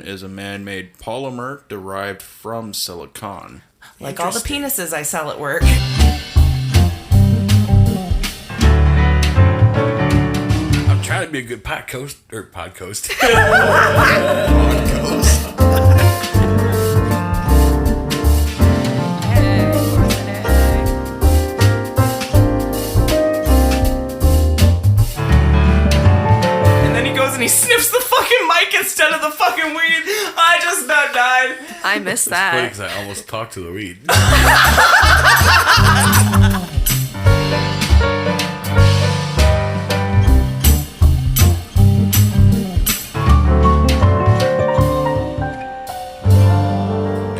is a man-made polymer derived from silicone. Like all the penises I sell at work. I'm trying to be a good Podcoast. Podcoast. And he sniffs the fucking mic instead of the fucking weed. I just about died. I missed It's funny that. because I almost talked to the weed.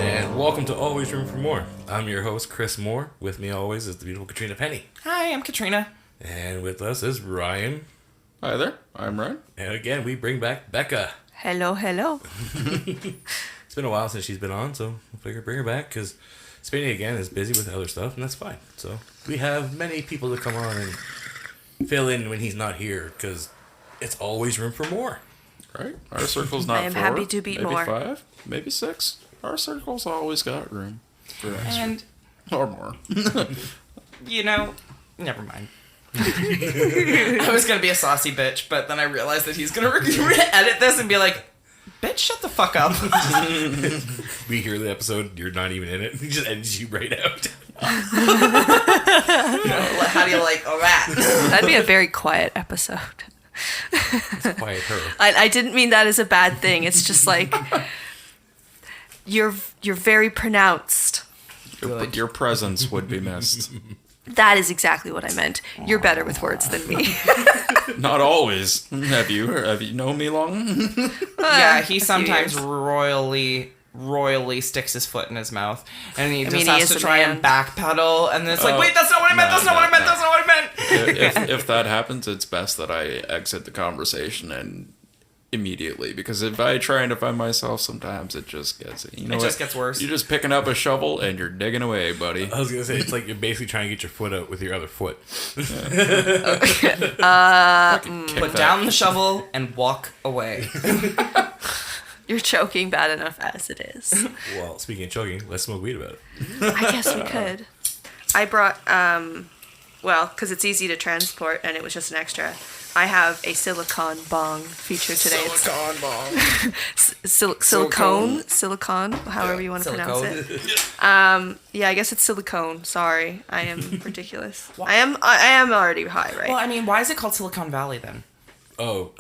And welcome to Always Room for More. I'm your host, Chris Moore. With me always is the beautiful Katrina Penny. Hi, I'm Katrina. And with us is Ryan. Hi there, I'm Ryan. And again, we bring back Becca. Hello, hello. It's been a while since she's been on, so we'll figure bring her back because Spinny again is busy with other stuff, and that's fine. So we have many people to come on and fill in when he's not here because it's always room for more. Right? Our circle's not I am 4, happy to be maybe more. 5, maybe 6. Our circle's always got room for extra. And, Or more. you know, never mind. I was going to be a saucy bitch, but then I realized that he's going to edit this and be like, bitch, shut the fuck up. We hear the episode, you're not even in it. He just edits you right out. How do you like all that? That'd be a very quiet episode. It's quiet her. I didn't mean that as a bad thing. It's just like you're very pronounced. Your presence would be missed. That is exactly what I meant. You're better with words than me. Not always. Have you known me long? Yeah, he a few sometimes years. royally sticks his foot in his mouth, and he just he has is to a try man. and backpedal, and then it's like, wait, that's not what I meant, that's not what I meant, that's not what I meant. if that happens, it's best that I exit the conversation and immediately, because if I try and defend myself, sometimes it just gets Gets worse. You're just picking up a shovel and you're digging away, buddy. I was going to say, it's like you're basically trying to get your foot out with your other foot. Put down the shovel and walk away. You're choking bad enough as it is. Well, speaking of choking, let's smoke weed about it. I guess we could. I brought, because it's easy to transport and it was just an extra. I have a silicone bong feature today. Silicone bong. Silicone, however you want to pronounce it. Yeah, I guess it's silicone. Sorry, I am ridiculous. I am already high, right? Well, I mean, why is it called Silicon Valley then? Well,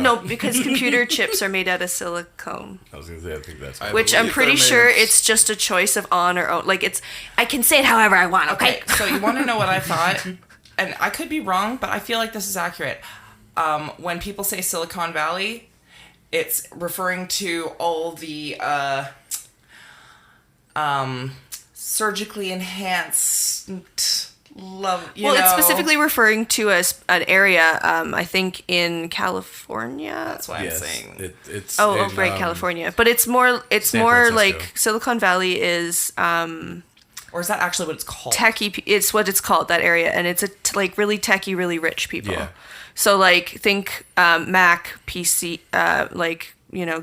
no, because computer chips are made out of silicone. I was going to say, I think that's... Which I'm pretty sure it's just a choice of on or off. Like, I can say it however I want, okay? So you want to know what I thought? And I could be wrong, but I feel like this is accurate. When people say Silicon Valley, it's referring to all the surgically enhanced love. It's specifically referring to an area, I think, in California. That's why I'm saying. It's Right, California. But it's more Francisco. like Silicon Valley is Or is that actually what it's called? techie. It's what it's called, that area, and it's like really techie, really rich people. Yeah. So like think Mac, PC,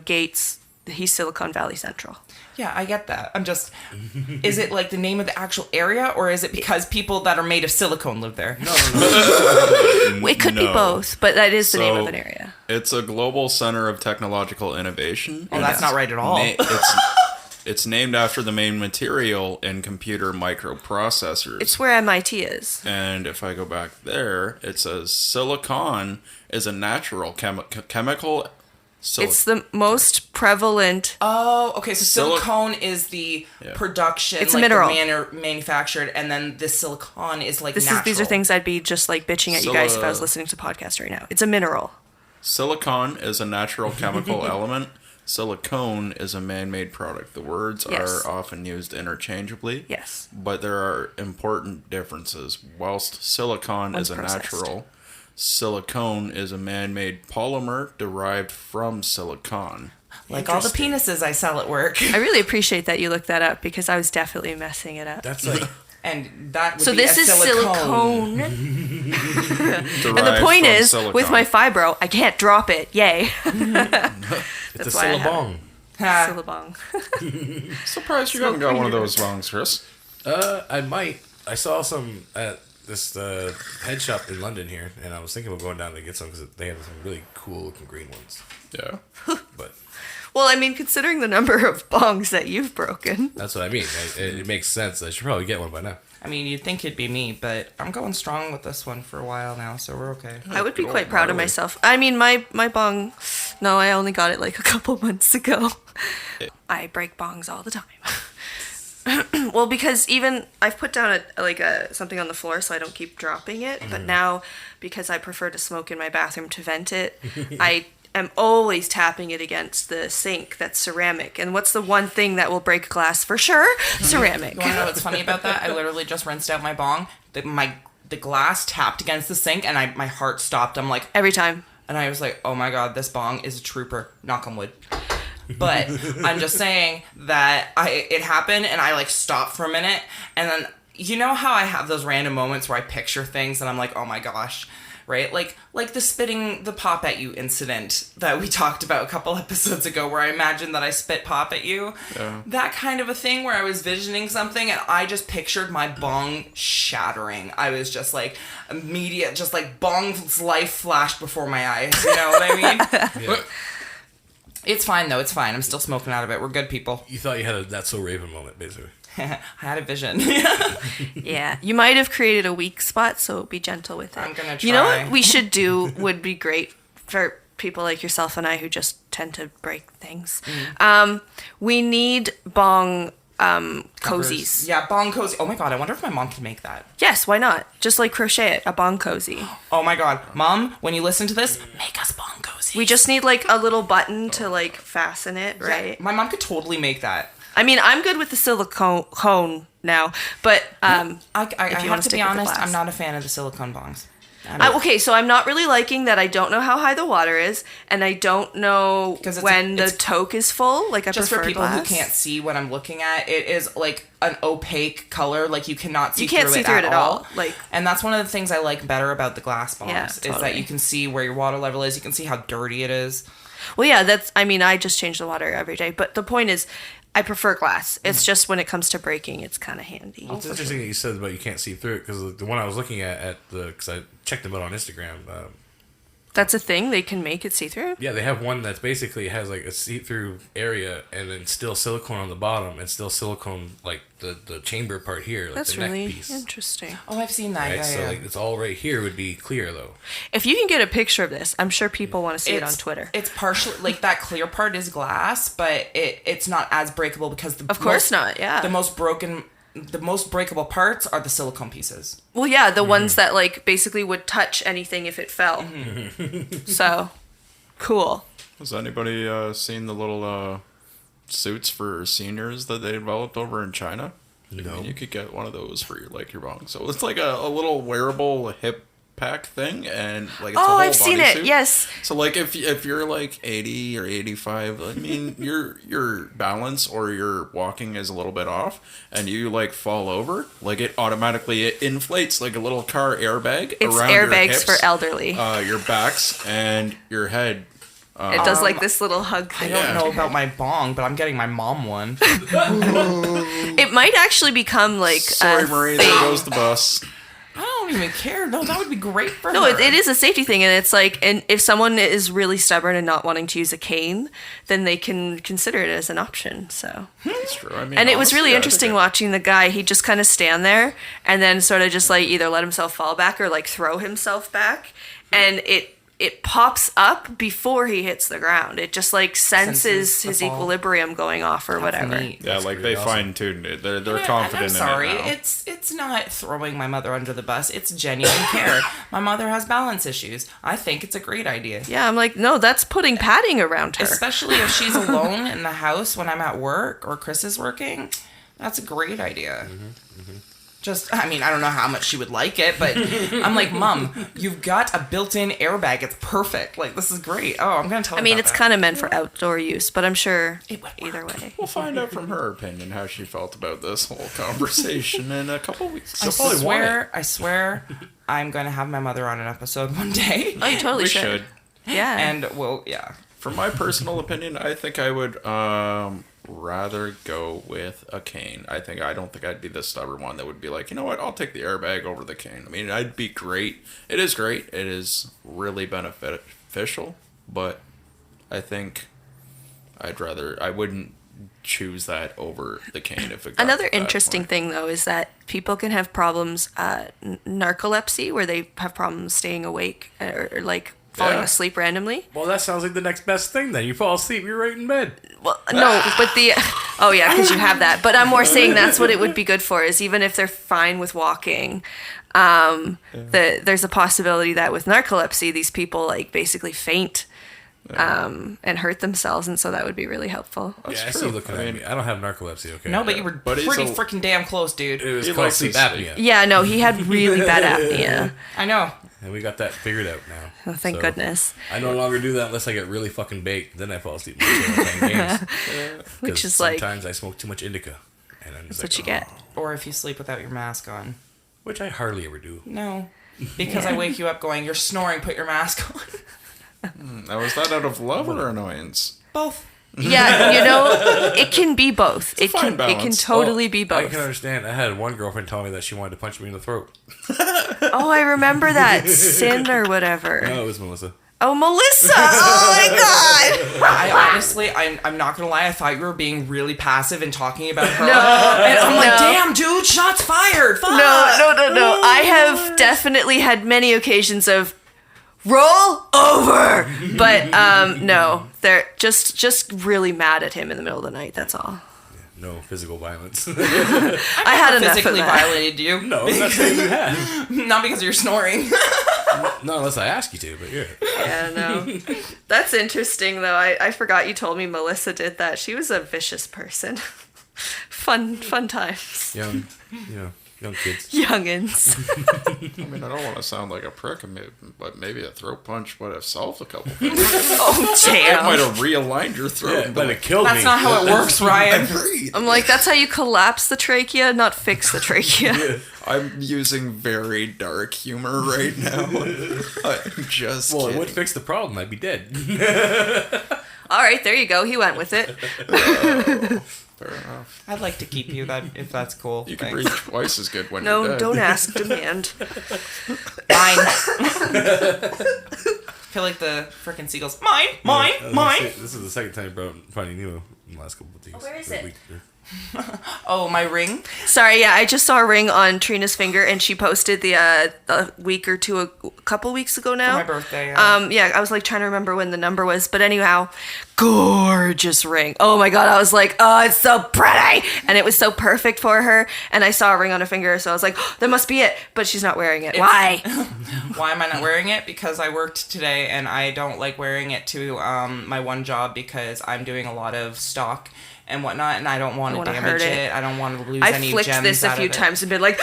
Gates. He's Silicon Valley Central. Yeah, I get that. I'm just... Is it like the name of the actual area, or is it because people that are made of silicone live there? No. It could be both, but that is the name of an area. It's a global center of technological innovation. Oh, that's not right at all. It's named after the main material in computer microprocessors. It's where MIT is. And if I go back there, it says silicon is a natural chemical... It's the most prevalent. Oh, okay. So silicone is the production. It's a mineral. Manufactured, and then this silicon is like natural. These are things I'd be just like bitching at you guys if I was listening to podcasts right now. It's a mineral. Silicon is a natural chemical element. Silicone is a man-made product. The words are often used interchangeably. Yes. But there are important differences. Whilst silicon is a natural, silicone is a man-made polymer derived from silicone. Like all the penises I sell at work. I really appreciate that you looked that up because I was definitely messing it up. That's like And that would So be this a is silicone. And the point is, with my fibro, I can't drop it. Yay. It's a Silabong. Syllabong. Surprised you haven't got one of those bongs, Chris. I might. I saw some at this head shop in London here, and I was thinking of going down to get some because they have some really cool looking green ones. Yeah. But Well, I mean, considering the number of bongs that you've broken. that's what I mean. It makes sense. I should probably get one by now. I mean, you'd think it'd be me, but I'm going strong with this one for a while now, so we're okay. I would be quite proud of myself. I mean, my bong, no, I only got it like a couple months ago. I break bongs all the time. Well, because even I've put down something on the floor so I don't keep dropping it. But now, because I prefer to smoke in my bathroom to vent it, I am always tapping it against the sink that's ceramic. And what's the one thing that will break glass for sure? Ceramic. You want to know what's funny about that? I literally just rinsed out my bong. The glass tapped against the sink, and my heart stopped. I'm like, Every time. and I was like, oh my god, this bong is a trooper. Knock on wood. But I'm just saying that it happened, and I like stopped for a minute, and then you know how I have those random moments where I picture things, and I'm like, oh my gosh. Right? Like the spitting the pop at you incident that we talked about a couple episodes ago where I imagined that I spit pop at you. Yeah. That kind of a thing where I was visioning something and I just pictured my bong shattering. I was just like immediate, just like bong's life flashed before my eyes. You know what I mean? Yeah. It's fine though. It's fine. I'm still smoking out of it. We're good people. You thought you had a That's So Raven moment, basically. I had a vision. Yeah, you might have created a weak spot, so be gentle with it. I'm gonna try. You know what we should do would be great for people like yourself and I who just tend to break things. We need bong cozies. Yeah, bong cozy. Oh my god, I wonder if my mom can make that. Yes, why not? Just like crochet it, a bong cozy. Oh my god, Mom, when you listen to this, make us bong cozy. We just need like a little button to like fasten it, right? Yeah, my mom could totally make that. I mean, I'm good with the silicone now, but I if you have wanna to stick be with the honest, glass. I'm not a fan of the silicone bongs. okay, so I'm not really liking that I don't know how high the water is, and I don't know 'Cause it's when the toke is full. Like, I Just prefer for people glass. who can't see what I'm looking at, it is like an opaque color. Like you cannot see You can't through see it through at it at all. Like, And that's one of the things I like better about the glass bongs Yeah, is totally. that you can see where your water level is. You can see how dirty it is. well, yeah, I mean, I just change the water every day, but the point is, I prefer glass. It's just when it comes to breaking, it's kind of handy. It's interesting that you said about you can't see through it because the one I was looking at because I checked them out on Instagram. That's a thing? They can make it see-through? Yeah, they have one that's basically has like a see-through area and then still silicone on the bottom and still silicone like the chamber part here, like That's the neck really piece. interesting. Oh, I've seen that. Right, Yeah, so yeah. like it's all right here would be clear though. If you can get a picture of this, I'm sure people want to see it on Twitter. It's partially like that clear part is glass, but it's not as breakable because Of course not, yeah. The most breakable parts are the silicone pieces. Well, yeah, the ones that like basically would touch anything if it fell. So, cool. Has anybody seen the little suits for seniors that they developed over in China? No. I mean, you could get one of those for your bong. So it's like a little wearable hip pack thing, and like it's a whole I've seen it. bodysuit. Yes. So like if you're like 80 or 85, I mean your balance or your walking is a little bit off, and you like fall over, like it inflates like a little car airbag It's around your airbags hips, for elderly. your backs and your head. It does like this little hug I thing. don't know about my bong, but I'm getting my mom one. It might actually become like Sorry, a Marie, thing. there goes the bus. I don't even care. No, that would be great for No, her. it is a safety thing, and it's like, and if someone is really stubborn and not wanting to use a cane, then they can consider it as an option. So, That's true. I mean, and it was really honestly, I interesting think watching the guy. He just kind of stand there and then sort of just like either let himself fall back or like throw himself back, and it pops up before he hits the ground. It just like senses the his fall. equilibrium going off or whatever. Neat. Yeah, like pretty they awesome. fine-tuned it. They're Yeah, confident and I'm sorry. in it now. It's not throwing my mother under the bus. It's genuine care. My mother has balance issues. I think it's a great idea. Yeah, I'm like, no, that's putting padding around her. Especially if she's alone in the house when I'm at work or Chris is working. That's a great idea. Just, I mean, I don't know how much she would like it, but I'm like, Mom, you've got a built-in airbag. It's perfect. Like, this is great. Oh, I'm going to tell her I mean, about it's that. kind of meant for outdoor use, but I'm sure It would work. either way. We'll find out from her opinion how she felt about this whole conversation in a couple weeks. I probably want swear, I'm going to have my mother on an episode one day. Oh, you totally We should. should. Yeah. And, well, yeah. For my personal opinion, I think I would rather go with a cane. I don't think I'd be the stubborn one that would be like, you know what, I'll take the airbag over the cane. I mean, I'd be great. It is great. It is really beneficial, but I think I wouldn't choose that over the cane if it got Another to that interesting point. thing, though, is that people can have problems, narcolepsy, where they have problems staying awake or like falling Yeah. asleep randomly. Well, that sounds like the next best thing then. You fall asleep, you're right in bed. Well, no, but oh yeah, because you have that. But I'm more saying that's what it would be good for, is even if they're fine with walking, there's a possibility that with narcolepsy, these people like basically faint and hurt themselves, and so that would be really helpful. That's I see true. you looking at me. I don't have narcolepsy, okay? No, but you were But he's pretty a- freaking damn close, dude. It was He called likes sleep to sleep. apnea. Yeah, no, he had really bad apnea. I know. And we got that figured out now. Oh, thank So, goodness. I no longer do that unless I get really fucking baked. Then I fall asleep while playing games. Which 'Cause is like, sometimes I smoke too much indica. And I'm just that's what like, you get. Or if you sleep without your mask on. Which I hardly ever do. No. Because I wake you up going, you're snoring, put your mask on. Now, is that out of love or annoyance? Both. Yeah, it can be both. It fine can balance. totally be I both. can understand. I had one girlfriend tell me that she wanted to punch me in the throat. Oh, I remember that. Sin or whatever. No, it was Melissa. Oh, Melissa! Oh my god! I honestly, I'm not gonna lie, I thought you were being really passive and talking about her. No, and I'm like, no. damn, dude, shots fired. Fuck. No. I have definitely had many occasions of roll over, but no, they're just really mad at him in the middle of the night. That's all. No physical violence. I had enough of Physically that. violated you. No, that's what you had. Not because you're snoring. Not unless I ask you to, but yeah. Yeah, no. That's interesting, though. I forgot you told me Melissa did that. She was a vicious person. Fun times. Young kids. Youngins. I mean, I don't want to sound like a prick, but maybe a throat punch would have solved a couple things. Oh, It might damn. have realigned your throat. Yeah, and but been it killed me. That's not how it works, Ryan. breathe. I'm like, that's how you collapse the trachea, not fix the trachea. I'm using very dark humor right now. I'm just Well, it kidding. would fix the problem. I'd be dead. All right, there you go. He went with it. Fair enough. I'd like to keep you that if that's cool. You can Thanks. breathe twice as good when No, you're dead. don't ask, demand. Mine. Feel like the frickin' seagulls. Mine. This is the second time you brought finding new in the last couple of days. Where is it? Oh, my ring. Sorry, yeah, I just saw a ring on Trina's finger, and she posted a couple weeks ago now. For my birthday. Yeah, I was like trying to remember when the number was, but anyhow, gorgeous ring. Oh my god, I was like, oh, it's so pretty, and it was so perfect for her. And I saw a ring on her finger, so I was like, oh, that must be it. But she's not wearing it. Why? Why am I not wearing it? Because I worked today and I don't like wearing it to my one job because I'm doing a lot of stock and whatnot, and I don't want to wanna damage hurt it. it. I don't want to lose I any flicked gems this a out few of it. times and been like,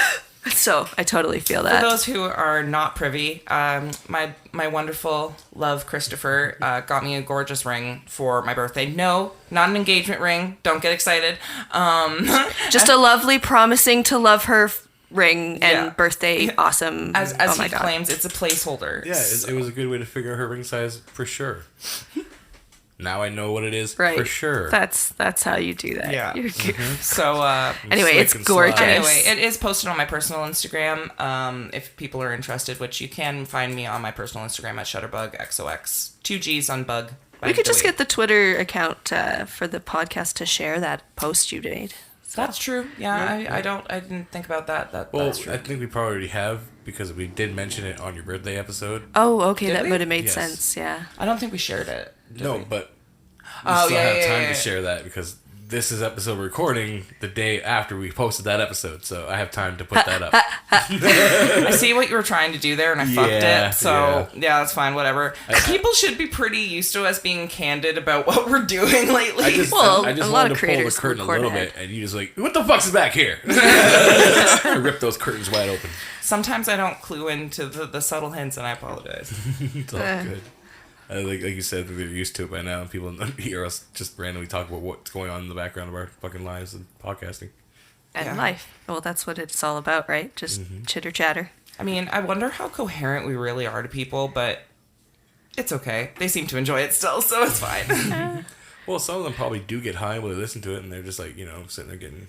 so I totally feel For that. those who are not privy, my wonderful love Christopher got me a gorgeous ring for my birthday. No, not an engagement ring. Don't get excited. Just a lovely, promising to love her ring and Yeah. birthday. Awesome. As oh my he god. claims, it's a placeholder. Yeah, it was a good way to figure out her ring size for sure. Now I know what it is Right. for sure. That's how you do that. Yeah. You're cute. So Anyway, Slick it's and gorgeous. slide. anyway, it is posted on my personal Instagram. If people are interested, which you can find me on my personal Instagram at ShutterBugXOX. 2 G's on bug. We could just get the Twitter account for the podcast to share that post you made. That's true. Yeah, I didn't think about that. Well, That's true. I think we probably already have because we did mention it on your birthday episode. Oh, okay, Did that we? would have made Yes. sense. Yeah. I don't think we shared it. No, but we Oh, still yeah, have yeah, time yeah. to share that because this is episode recording the day after we posted that episode, so I have time to put that up. I see what you were trying to do there, and I fucked Yeah, it. So yeah, that's fine. Whatever. People should be pretty used to us being candid about what we're doing lately. I just a lot wanted of to pull the creators curtain a record little ahead. bit, and you just like, what the fuck's back here? I rip those curtains wide open. Sometimes I don't clue into the subtle hints, and I apologize. It's all good. Like you said, they're used to it by now, and people hear us just randomly talk about what's going on in the background of our fucking lives and podcasting. And Yeah. life. Well, that's what it's all about, right? Just chitter chatter. I mean, I wonder how coherent we really are to people, but it's okay. They seem to enjoy it still, so it's fine. Well, some of them probably do get high when they listen to it, and they're just like, sitting there getting,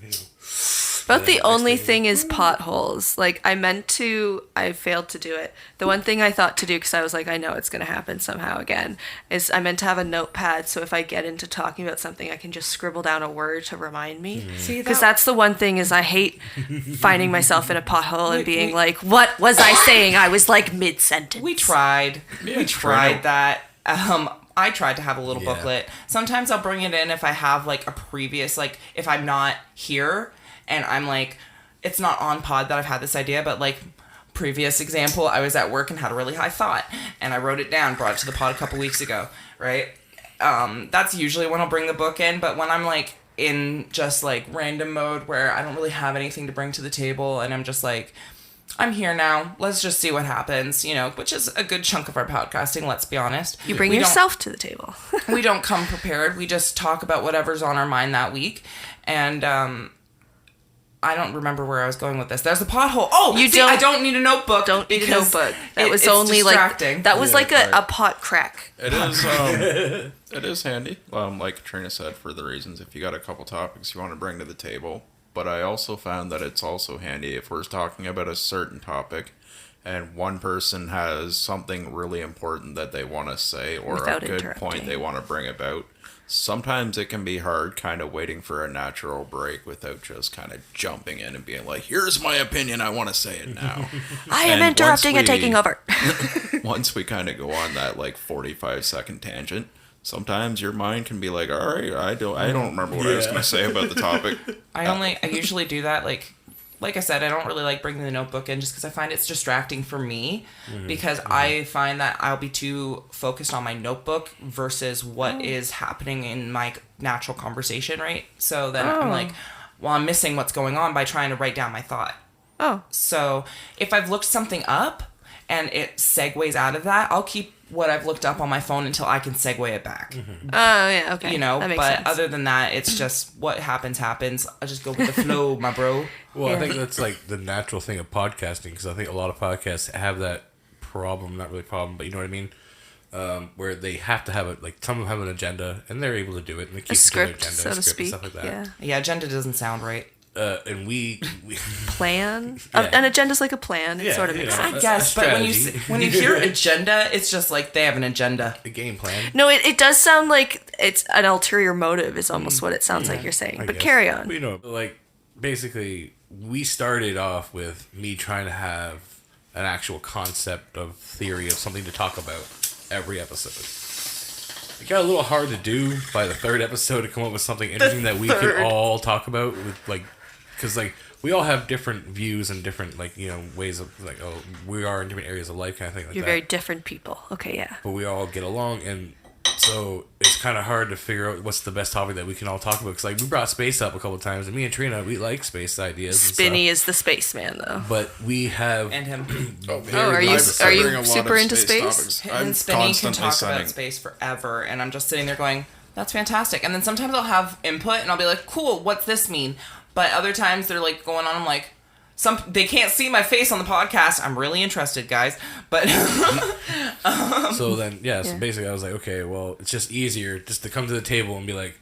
But the next only thing- thing is potholes. Like, I failed to do it. The one thing I thought to do, because I was like, I know it's going to happen somehow again, is I meant to have a notepad, so if I get into talking about something, I can just scribble down a word to remind me. See, Because that's the one thing is I hate finding myself in a pothole and being like, what was I saying? I was like mid-sentence. We tried. Yeah, We tried that. I tried to have a little Yeah. booklet. Sometimes I'll bring it in if I have like a previous, like if I'm not here and I'm like, it's not on pod that I've had this idea, but like previous example, I was at work and had a really high thought and I wrote it down, brought it to the pod a couple weeks ago, right? That's usually when I'll bring the book in, but when I'm like in just like random mode where I don't really have anything to bring to the table and I'm just like, I'm here now. Let's just see what happens, which is a good chunk of our podcasting, let's be honest. You bring We don't- yourself to the table. we don't come prepared. We just talk about whatever's on our mind that week. And I don't remember where I was going with this. There's the pothole. Oh, I don't need a notebook. Don't need a because notebook. That was it's only distracting. like, that was Yeah, like right. a pot crack. It is. It is handy. Like Katrina said, for the reasons if you got a couple topics you want to bring to the table. But I also found that it's also handy if we're talking about a certain topic, and one person has something really important that they want to say or Without a good interrupting. point they want to bring about. Sometimes it can be hard kind of waiting for a natural break without just kind of jumping in and being like, here's my opinion, I want to say it now. I am And interrupting and once we- taking over. Once we kind of go on that like 45-second tangent, sometimes your mind can be like, all right, I don't remember what I was Yeah. going to say about the topic. I usually do that like I said, I don't really like bringing the notebook in just because I find it's distracting for me because I find that I'll be too focused on my notebook versus what is happening in my natural conversation, right? So then I'm like, well, I'm missing what's going on by trying to write down my thought. Oh, So if I've looked something up and it segues out of that, I'll keep what I've looked up on my phone until I can segue it back. yeah, okay. That makes But sense. other than that, it's just what happens. I just go with the flow, my bro. Well, Yeah. I think that's like the natural thing of podcasting, because I think a lot of podcasts have that problem, not really problem, but you know what I mean? Where they have to have it, like some of them have an agenda, and they're able to do it, and they keep A to their script, agenda, so a to script and speak. stuff like that. Yeah. Yeah, agenda doesn't sound right. And we Plan. Yeah. An agenda's like a plan. It Yeah, sort of you makes know. sense. I guess, but strategy. when you hear agenda, it's just like they have an agenda. a game plan. No, it does sound like it's an ulterior motive is almost what it sounds like you're saying. I But guess. carry on. But, like basically, we started off with me trying to have an actual concept of theory of something to talk about every episode. It got a little hard to do by the third episode to come up with something interesting that we could third. all talk about with because we all have different views and different ways of we are in different areas of life kind of thing like You're that. very different people. Okay, yeah. But we all get along, and so it's kind of hard to figure out what's the best topic that we can all talk about. Because we brought space up a couple of times, and me and Trina, we like space ideas. And Spinny stuff, is the spaceman, though. but we have And him. are you- super into space? Him and Spinny can talk about space forever, and I'm just sitting there going, that's fantastic. And then sometimes I'll have input, and I'll be like, cool, what's this mean? But other times they're like going on, I'm like, they can't see my face on the podcast. I'm really interested, guys. But so then so Yeah. basically I was like, okay, well, it's just easier just to come to the table and be like,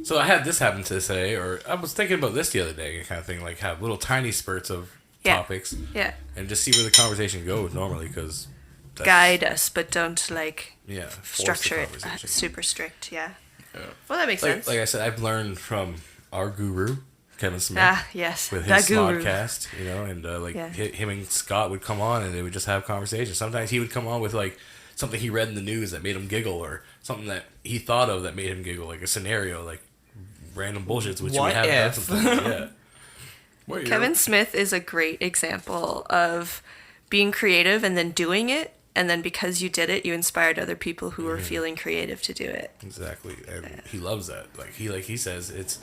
so I had this happen today, or I was thinking about this the other day, kind of thing. Like have little tiny spurts of Yeah. topics, Yeah. and just see where the conversation goes normally, because Guide us, but don't force the structure it conversation. Super strict, yeah. Yeah. Well, that makes sense. Like I said, I've learned from our guru Kevin Smith. Yes. With That his guru. podcast, and Yeah. him and Scott would come on and they would just have conversations. Sometimes he would come on with something he read in the news that made him giggle, or something that he thought of that made him giggle, like a scenario, like random bullshits, which What we have done if? sometimes. Yeah. Wait, Kevin Smith is a great example of being creative and then doing it, and then because you did it, you inspired other people who were feeling creative to do it. Exactly, and he loves that. Like he says,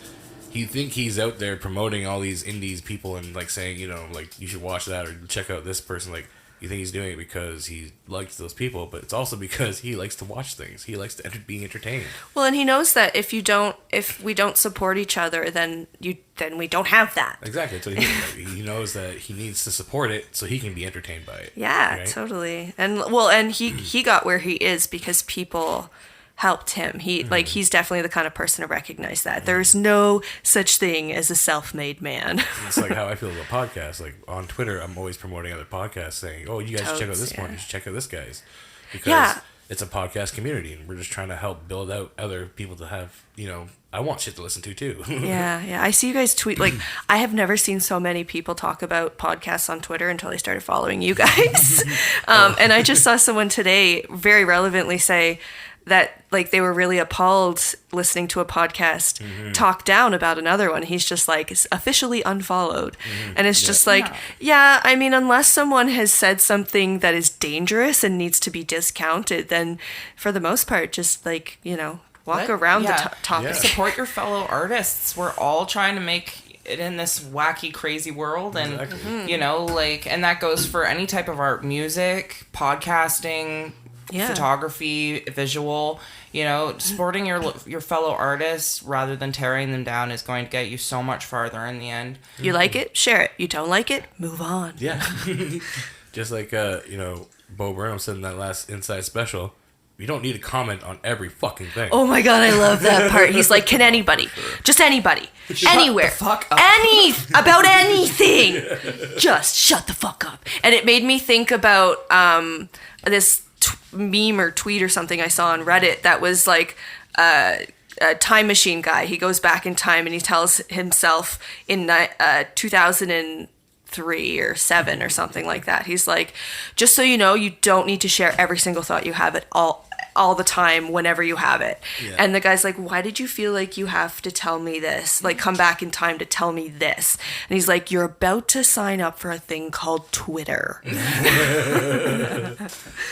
he think he's out there promoting all these indies people and like saying, you know, like you should watch that or check out this person. Like you think he's doing it because he likes those people, but it's also because he likes to watch things. He likes to be entertained. Well, and he knows that if we don't support each other, then we don't have that. Exactly. So he knows that he needs to support it so he can be entertained by it. Yeah, right? totally. And he got where he is because people helped him. He's definitely the kind of person to recognize that. There's no such thing as a self-made man. It's like how I feel about podcasts. Like on Twitter, I'm always promoting other podcasts, saying, "Oh, you guys should check out this one. You should check out this guy's," because it's a podcast community, and we're just trying to help build out other people to have. You know, I want shit to listen to too. Yeah. I see you guys tweet. Like, I have never seen so many people talk about podcasts on Twitter until I started following you guys. And I just saw someone today very relevantly say that like they were really appalled listening to a podcast talk down about another one. He's just like, it's officially unfollowed. And it's just like, I mean, unless someone has said something that is dangerous and needs to be discounted, then for the most part, just like, you know, walk around the topic. Support your fellow artists. We're all trying to make it in this wacky, crazy world. And, you know, like, and that goes for any type of art, music, podcasting, photography, visual. You know, supporting your fellow artists rather than tearing them down is going to get you so much farther in the end. You like it, share it. You don't like it, move on. Yeah. Just like, you know, Bo Burnham said in that last Inside Special, you don't need to comment on every fucking thing. Oh my god, I love that part. He's like, can anybody, just anybody, anywhere, the fuck up. about anything, just shut the fuck up. And it made me think about this meme or tweet or something I saw on Reddit that was like a time machine guy. He goes back in time and he tells himself in 2003 or 7 or something like that. He's like, just so you know, you don't need to share every single thought you have at all the time whenever you have it. Yeah. And the guy's like, why did you feel like you have to tell me this? Like, come back in time to tell me this. And he's like, you're about to sign up for a thing called Twitter.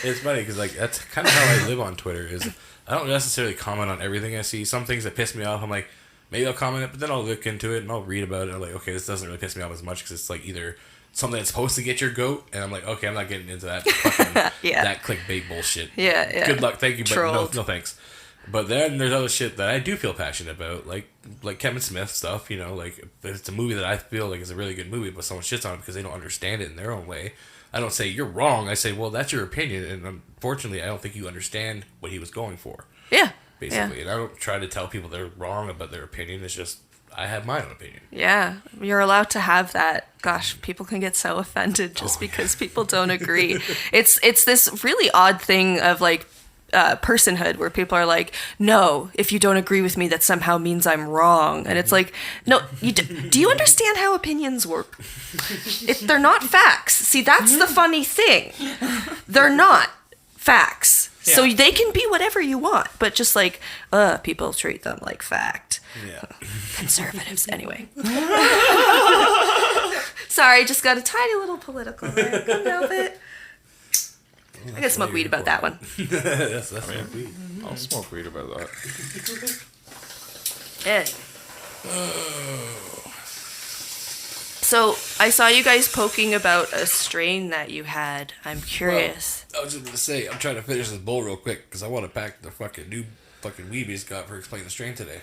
It's funny because like that's kind of how I live on Twitter. Is I don't necessarily comment on everything I see. Some things that piss me off, I'm like, maybe I'll comment it, but then I'll look into it and I'll read about it. I'm like, okay, this doesn't really piss me off as much because it's like either something that's supposed to get your goat, and I'm like, okay, I'm not getting into that fucking that clickbait bullshit. Yeah. Good luck, thank you, but Trolled. no thanks. But then there's other shit that I do feel passionate about, like Kevin Smith stuff. You know, like if it's a movie that I feel like is a really good movie, but someone shits on it because they don't understand it in their own way. I don't say you're wrong. I say, well, that's your opinion, and unfortunately, I don't think you understand what he was going for. Yeah. Basically, Yeah. and I don't try to tell people they're wrong about their opinion. It's just I have my own opinion. Yeah, you're allowed to have that. Gosh, people can get so offended just because people don't agree. It's this really odd thing of like personhood where people are like, no, if you don't agree with me, that somehow means I'm wrong. And it's like, no, do you understand how opinions work? They're not facts. See, that's the funny thing. They're not facts. Yeah. So they can be whatever you want, but just like, people treat them like fact. Yeah. Conservatives, anyway. Sorry, just got a tiny little political there. Couldn't help it. Well, I gotta smoke weed about that one. that's weed. I'll smoke weed about that. So I saw you guys poking about a strain that you had. I'm curious. Well, I was just gonna say, I'm trying to finish this bowl real quick because I want to pack the new weed we just got for Explain the Strain today.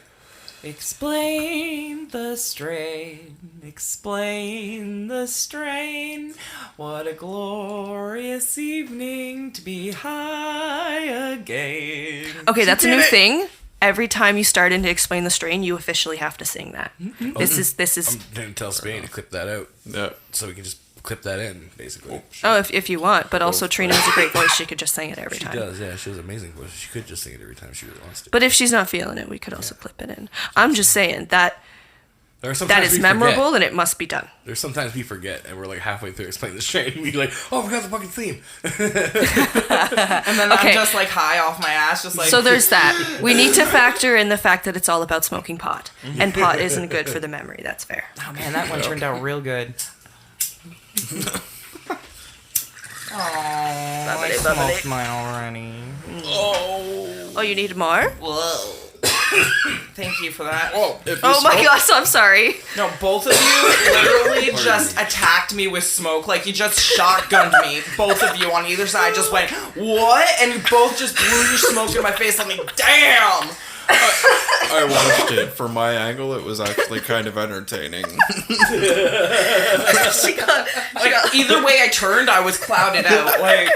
Explain the strain, explain the strain. What a glorious evening to be high again. Okay, that's a new thing. Every time you start in to explain the strain, you officially have to sing that. Mm-hmm. This is. I'm gonna tell Spain to clip that out. Yeah. So we can just clip that in, basically. Oh, if you want, but also Trina has a great voice. She could just sing it every time. She does, yeah. She has an amazing voice. She could just sing it every time she really wants to. But if she's not feeling it, we could also clip it in. I'm just saying that There are that sometimes is we memorable forget. and it must be done. There's sometimes we forget, and we're like halfway through explaining the strain, and we're like, oh, I forgot the fucking theme. And then Okay. I'm just like high off my ass, just like. So there's that. We need to factor in the fact that it's all about smoking pot. And pot isn't good for the memory. That's fair. Oh man, that one turned out real good. Oh, I smoked mine already. Oh, you need more? Whoa. Thank you for that. Well, if you Oh my smoke- gosh, I'm sorry. No, both of you literally just attacked me with smoke. Like, you just shotgunned me. Both of you on either side just went, what? And you both just blew your smoke in my face. I'm like, damn! I watched it from my angle. It was actually kind of entertaining. Like, either way I turned, I was clouded out. Like,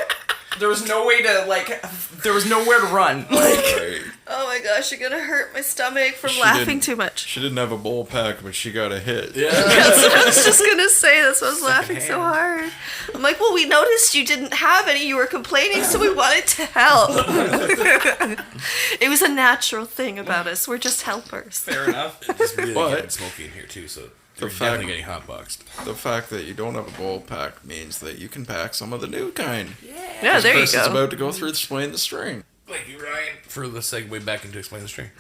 there was no way to, like, there was nowhere to run. Like, Right. Oh my gosh, you're gonna hurt my stomach from She laughing didn't- too much. She didn't have a bowl pack, but she got a hit. Yeah. That's what I was just gonna say. That's why I was laughing so hard. I'm like, well, we noticed you didn't have any. You were complaining, so we wanted to help. It was a natural thing about us. We're just helpers. fair enough. It's really But- getting smoky in here, too, so you're fact- definitely getting hotboxed. The fact that you don't have a bowl pack means that you can pack some of the new kind. Yeah, there you Chris is go. about to go through explain the string. Thank you, Ryan, for the segue back into Explain the String.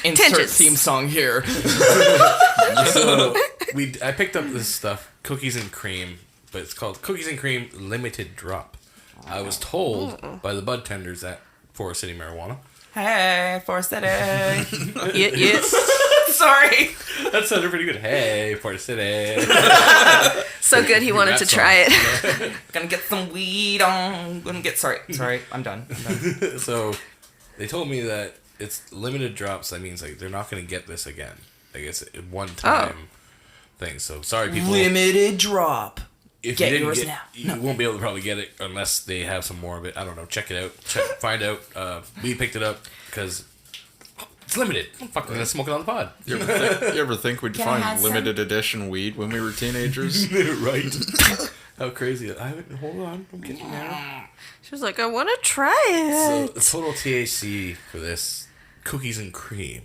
Insert Tangents. theme song here. So, I picked up this stuff, cookies and cream, but it's called Cookies and Cream Limited Drop. I was told by the bud tenders at Forest City Marijuana. Hey, Forest City. Yeah. Sorry. That sounded pretty good. Hey, Forest City. So good he wanted to try it. Gonna get some weed on. Sorry, I'm done. So, they told me that it's limited drops. That means like they're not going to get this again. Like it's a one-time thing. So, sorry, people. Limited drop. If Get you didn't yours get, now. you won't be able to probably get it unless they have some more of it. I don't know. Check it out. Find out. We picked it up because it's limited. I'm fucking gonna smoke it on the pod. You ever think we'd Can I have find some? limited edition weed when we were teenagers? Right. How crazy. Hold on. I'm getting now. She was like, I want to try So it. the total THC for this cookies and cream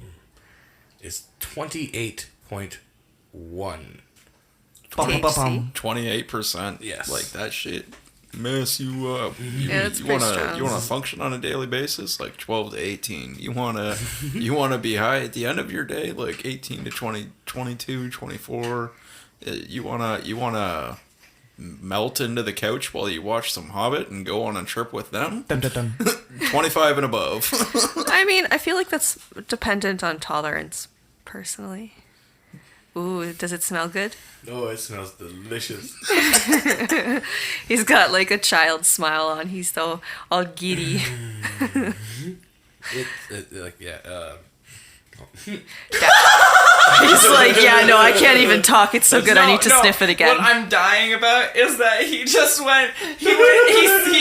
is 28.1. THC. 28%. Yes. Like that shit mess you up. Yeah, it's you pretty wanna strong. you wanna function on a daily basis like 12 to 18. You wanna be high at the end of your day like 18 to 20, 22, 24. You wanna melt into the couch while you watch some Hobbit and go on a trip with them. Dun, dun, dun. 25 and above. I mean, I feel like that's dependent on tolerance, personally. Ooh, does it smell good? Oh, it smells delicious. He's got like a child smile on. He's so all giddy. He's like, yeah, no, I can't even talk. It's so good. I need to sniff it again. What I'm dying about is that he just went. He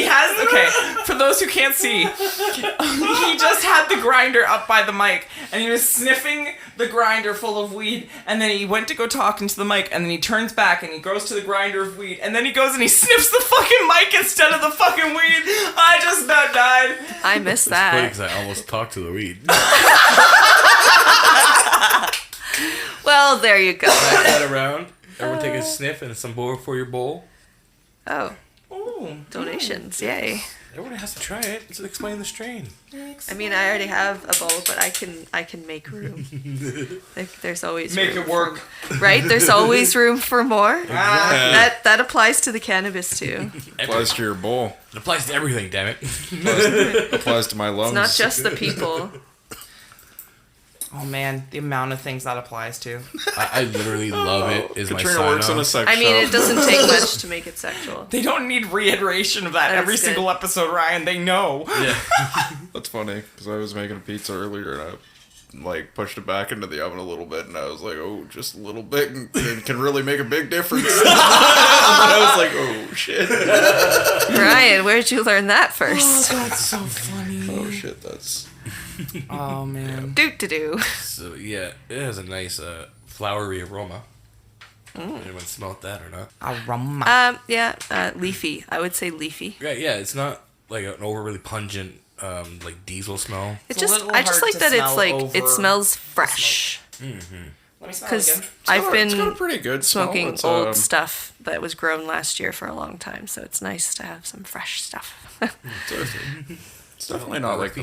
has. Okay, for those who can't see, he just had the grinder up by the mic, and he was sniffing the grinder full of weed, and then he went to go talk into the mic, and then he turns back and he goes to the grinder of weed, and then he goes and he sniffs the fucking mic instead of the fucking weed. I just about died. I miss Funny that. because I almost talked to the weed. Well, there you go. Pass that around. Everyone take a sniff and some more for your bowl. Oh, Ooh. donations. Yay. Everyone has to try it. Let's explain the strain. I mean, I already have a bowl, but I can make room. Like, there's always Make room it work. for- right? There's always room for more. Ah. That applies to the cannabis too. Applies to your bowl. It applies to everything, damn it. Applies to my lungs. It's not just the people. Oh man, the amount of things that applies to. I literally love it. Is my Katrina sign works in a off. sex I mean, shop. it doesn't take much to make it sexual. They don't need reiteration of that That every is good. single episode, Ryan. They know. Yeah. That's funny because I was making a pizza earlier and I like pushed it back into the oven a little bit and I was like, oh, just a little bit and can really make a big difference. And I was like, oh shit. Ryan, where'd you learn that first? That's so funny. Oh shit, that's Oh man. Do. So yeah, it has a nice flowery aroma. Anyone smelled that or not? Aroma. Leafy. I would say leafy. Yeah. It's not like an overly pungent like diesel smell. It's a little I just hard like to that it's smell like over it smells fresh. Let me smell it Because again. It's got a pretty good smell. smoking It's, old stuff that was grown last year for a long time, so it's nice to have some fresh stuff. It's definitely not like.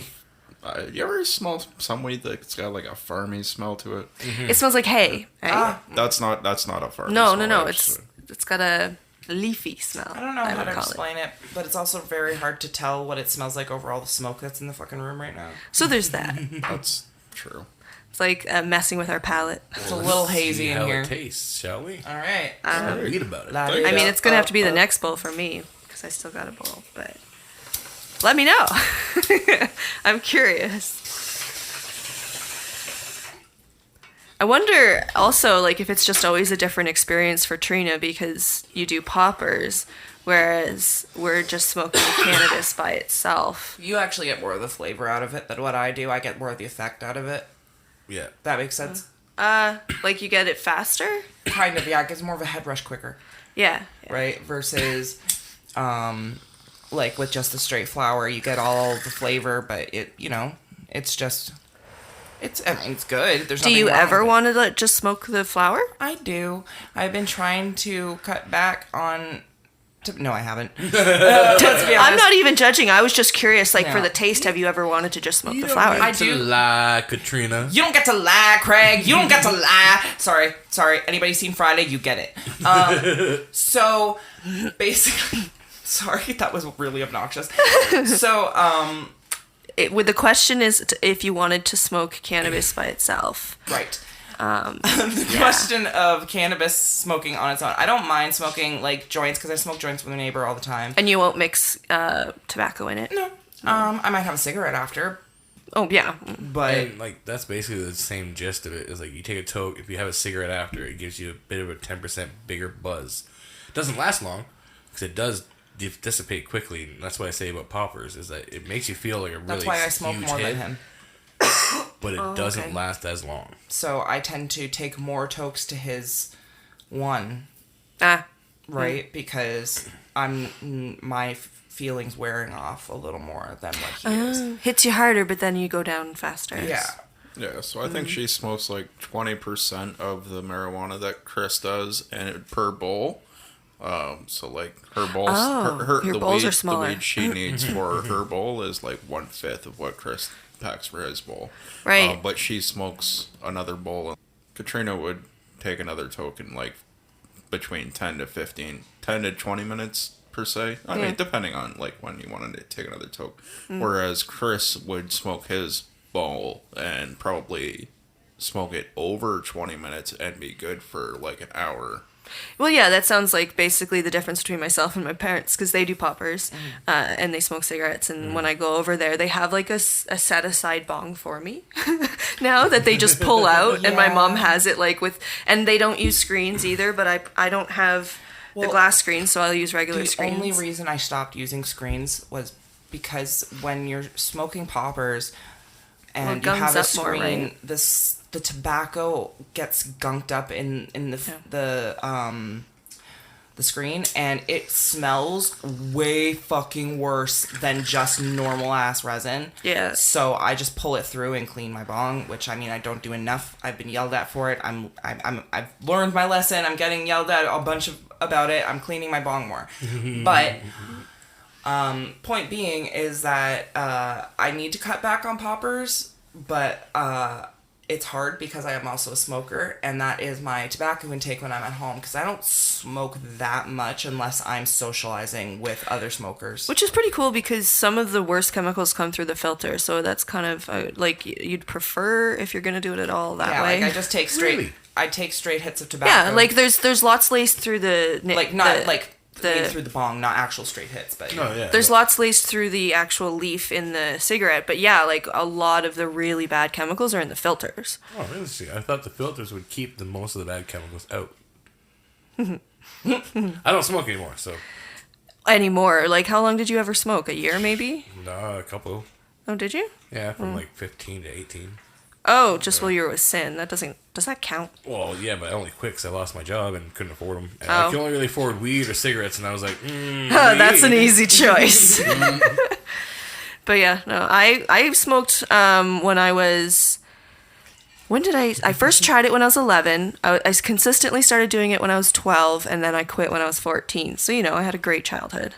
You ever smell some weed that's got like a farmy smell to it? It smells like hay. Right? That's not a farmy No, smell. no. Actually. It's got a leafy smell. I don't know how would to call explain it, but it's also very hard to tell what it smells like over all the smoke that's in the fucking room right now. So there's that. That's true. It's like messing with our palate. It's a little hazy in how here. it tastes, shall we? All right. Read about it. I mean, it's gonna have to be the next bowl for me because I still got a bowl. But let me know. I'm curious. I wonder also, like, if it's just always a different experience for Trina because you do poppers, whereas we're just smoking cannabis by itself. You actually get more of the flavor out of it than what I do. I get more of the effect out of it. Yeah. That makes sense? Like you get it faster? Kind of, yeah. It gives more of a head rush quicker. Yeah. Right? Versus, like with just the straight flower, you get all the flavor, but it's just... it's good. There's Do nothing you wrong ever with it. want to just smoke the flower? I do. I've been trying to cut back on... No, I haven't. Let's be honest. I'm not even judging. I was just curious, like, for No. the taste, have you ever wanted to just smoke You the don't flower? get I to do. lie, Katrina. You don't get to lie, Craig. You don't get to lie. Sorry. Anybody seen Friday? You get it. So, basically... Sorry, that was really obnoxious. So, The question is if you wanted to smoke cannabis by itself. right. The question of cannabis smoking on its own. I don't mind smoking, like, joints, because I smoke joints with a neighbor all the time. And you won't mix tobacco in it? No. I might have a cigarette after, Oh, yeah. but... And like that's basically the same gist of it. Is like you take a toke. If you have a cigarette after, it gives you a bit of a 10% bigger buzz. It doesn't last long because it does dissipate quickly. And that's what I say about poppers is that it makes you feel like a really That's why I smoke huge more hit, than him. but it doesn't okay. last as long. So I tend to take more tokes to his one, Ah. right? Because my feelings wearing off a little more than what he is. Hits you harder, but then you go down faster. Yeah. Yeah, so I think she smokes like 20% of the marijuana that Chris does, and per bowl. So like her bowls, your the bowls weed, are smaller. The weed she needs for her bowl is like 1/5 of what Chris packs for his bowl. Right. But she smokes another bowl. Katrina would take another token like between 10 to 20 minutes per se. I mean, depending on like when you wanted to take another toke. Whereas Chris would smoke his bowl and probably smoke it over 20 minutes and be good for like an hour. Well, yeah, that sounds like basically the difference between myself and my parents because they do poppers and they smoke cigarettes. And when I go over there, they have like a set aside bong for me now that they just pull out. And my mom has it like and they don't use screens either, but I don't have the glass screen, so I'll use regular The screens. only reason I stopped using screens was because when you're smoking poppers and you Well, have gums a up more, screen, right? the tobacco gets gunked up in the screen, and it smells way fucking worse than just normal ass resin. Yeah. So I just pull it through and clean my bong, which I mean I don't do enough. I've been yelled at for it. I've learned my lesson. I'm getting yelled at a bunch about it. I'm cleaning my bong more. But point being is that I need to cut back on poppers, but it's hard because I am also a smoker, and that is my tobacco intake when I'm at home, because I don't smoke that much unless I'm socializing with other smokers. Which is pretty cool because some of the worst chemicals come through the filter, so that's kind of like you'd prefer if you're gonna do it at all that way. Like I just take straight. Really? I take straight hits of tobacco. Yeah, like there's lots laced through the like not the, like the through the bong, not actual straight hits, but Oh yeah. there's lots laced through the actual leaf in the cigarette, but yeah, like a lot of the really bad chemicals are in the filters. Oh, really? I thought the filters would keep most of the bad chemicals out. I don't smoke anymore, so Anymore, like how long did you ever smoke? A year maybe? a couple. Oh, did you? Yeah, from like 15 to 18. Oh, just while you were with Sin. Does that count? Well, yeah, but I only quit because I lost my job and couldn't afford them. And Oh. I could only really afford weed or cigarettes, and I was like, That's an weed. easy choice. But yeah, no, I smoked when I was When did I first tried it when I was 11. I consistently started doing it when I was 12, and then I quit when I was 14. So, I had a great childhood.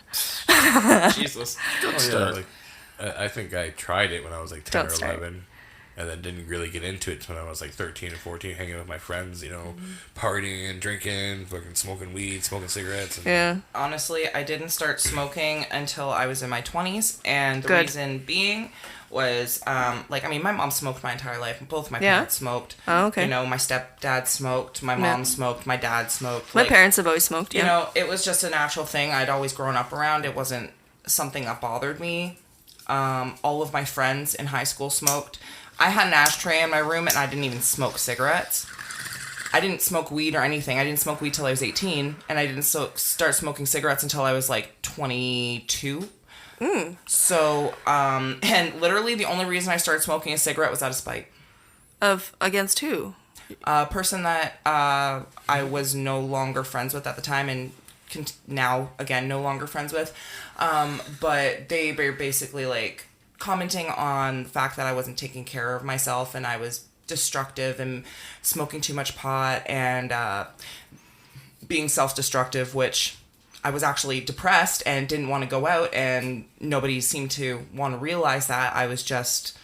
Jesus. Good Oh, yeah, start. like, I think I tried it when I was like 10 Don't or start. 11, and then didn't really get into it when I was like 13 or 14, hanging with my friends, partying, drinking, fucking smoking weed, smoking cigarettes. And Yeah. Honestly, I didn't start smoking until I was in my 20s, and the Good. reason being was, my mom smoked my entire life. Both my Yeah? parents smoked. Oh, okay. My stepdad smoked, my mom smoked, my dad smoked. My parents have always smoked, yeah. It was just a natural thing I'd always grown up around. It wasn't something that bothered me. All of my friends in high school smoked. I had an ashtray in my room, and I didn't even smoke cigarettes. I didn't smoke weed or anything. I didn't smoke weed till I was 18, and I didn't start smoking cigarettes until I was like 22. So, and literally the only reason I started smoking a cigarette was out of spite. Against who? A person that I was no longer friends with at the time, and now, again, no longer friends with. But they were basically like commenting on the fact that I wasn't taking care of myself, and I was destructive and smoking too much pot and being self-destructive, which I was actually depressed and didn't want to go out, and nobody seemed to want to realize that. I was just...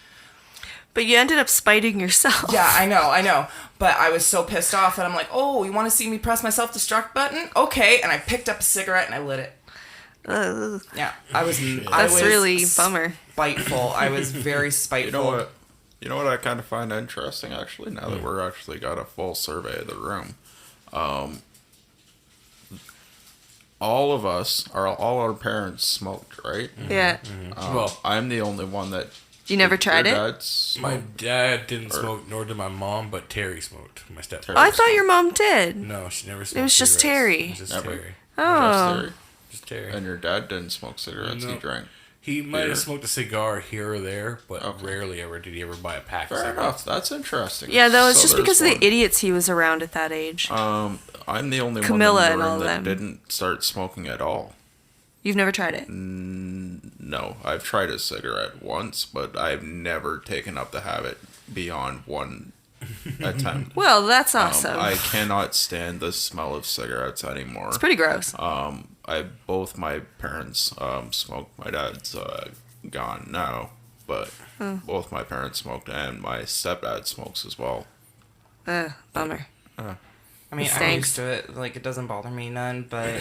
But you ended up spiting yourself. Yeah, I know. But I was so pissed off that I'm like, oh, you want to see me press my self-destruct button? Okay. And I picked up a cigarette and I lit it. Ugh. Yeah, I was really bummer. Spiteful. I was very spiteful. You know what I kind of find interesting, actually, now that we're actually got a full survey of the room. All of us, all our parents smoked, right? Yeah. Well, I'm the only one that... You never tried Your it? dad smoked? my dad didn't smoke, nor did my mom, but Terry smoked. My stepfather. Oh, I thought your mom did. No, she never smoked. It was just cigarettes. Terry. It was just Never. Terry. Oh. Just Terry. And your dad didn't smoke cigarettes, he No. drank. He might Beer. have smoked a cigar here or there, but Okay. rarely ever did he ever buy a pack Fair of enough, cigarettes. that's interesting. Yeah, though, it's So just because of there's the idiots he was around at that age. I'm the only Camilla one in and the all room of that them. didn't start smoking at all. You've never tried it? No, I've tried a cigarette once, but I've never taken up the habit beyond one attempt. Well, that's awesome. I cannot stand the smell of cigarettes anymore. It's pretty gross. Both my parents smoked. My dad's gone now, but both my parents smoked, and my stepdad smokes as well. Bummer. I mean, It I'm stinks. used to it. Like, it doesn't bother me none, but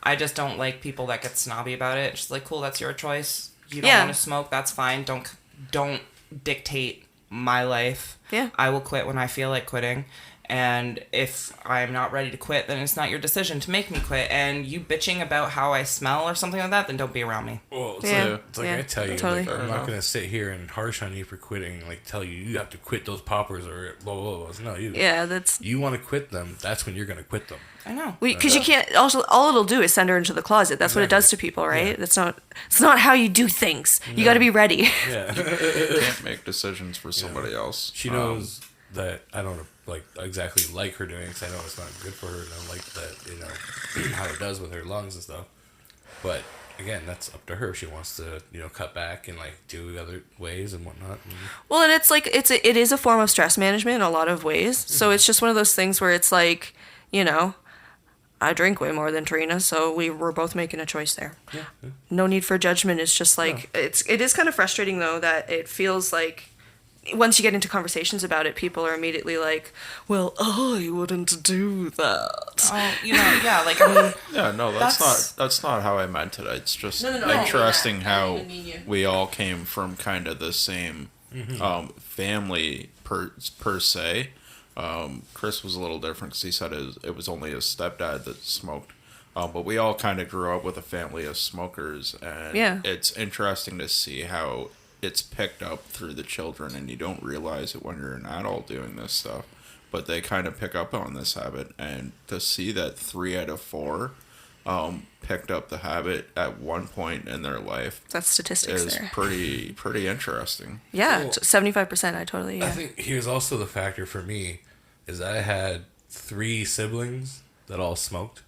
I just don't like people that get snobby about it. Just like, cool, that's your choice. You don't Yeah. want to smoke, that's fine. Don't dictate my life. Yeah. I will quit when I feel like quitting. And if I'm not ready to quit, then it's not your decision to make me quit. And you bitching about how I smell or something like that, then don't be around me. Well, Yeah. it's like Yeah, I tell you, totally. like, I'm not gonna sit here and harsh on you for quitting. Like, tell you have to quit those poppers or blah blah blah. No, Yeah, that's... you want to quit them. That's when you're gonna quit them. I know. Because you can't... Also, all it'll do is send her into the closet. That's what it does to people, right? That's not... It's not how you do things. You got to be ready. Yeah, Can't make decisions for somebody else. she knows that I don't exactly like her doing it because I know it's not good for her, and I like that how it does with her lungs and stuff. But again, that's up to her. If she wants to cut back and like do other ways and whatnot. Well, and it's like it is a form of stress management in a lot of ways. So it's just one of those things where it's like, I drink way more than Trina, so we're both making a choice there. Yeah. No need for judgment. It's just like it is kind of frustrating though that it feels like once you get into conversations about it, people are immediately like, "Well, I wouldn't do that." Oh, yeah, like, I mean... Yeah, no, that's not how I meant it. It's just No. interesting I how didn't mean you. we all came from kind of the same family per se. Chris was a little different because he said it was only his stepdad that smoked. But we all kind of grew up with a family of smokers, and it's interesting to see how it's picked up through the children, and you don't realize it when you're an adult doing this stuff. But they kind of pick up on this habit, and to see that 3 out of 4 picked up the habit at one point in their life That's statistics is there. pretty interesting. Yeah, Well, 75%. I totally. I Yeah. think here's also the factor for me is I had 3 siblings that all smoked.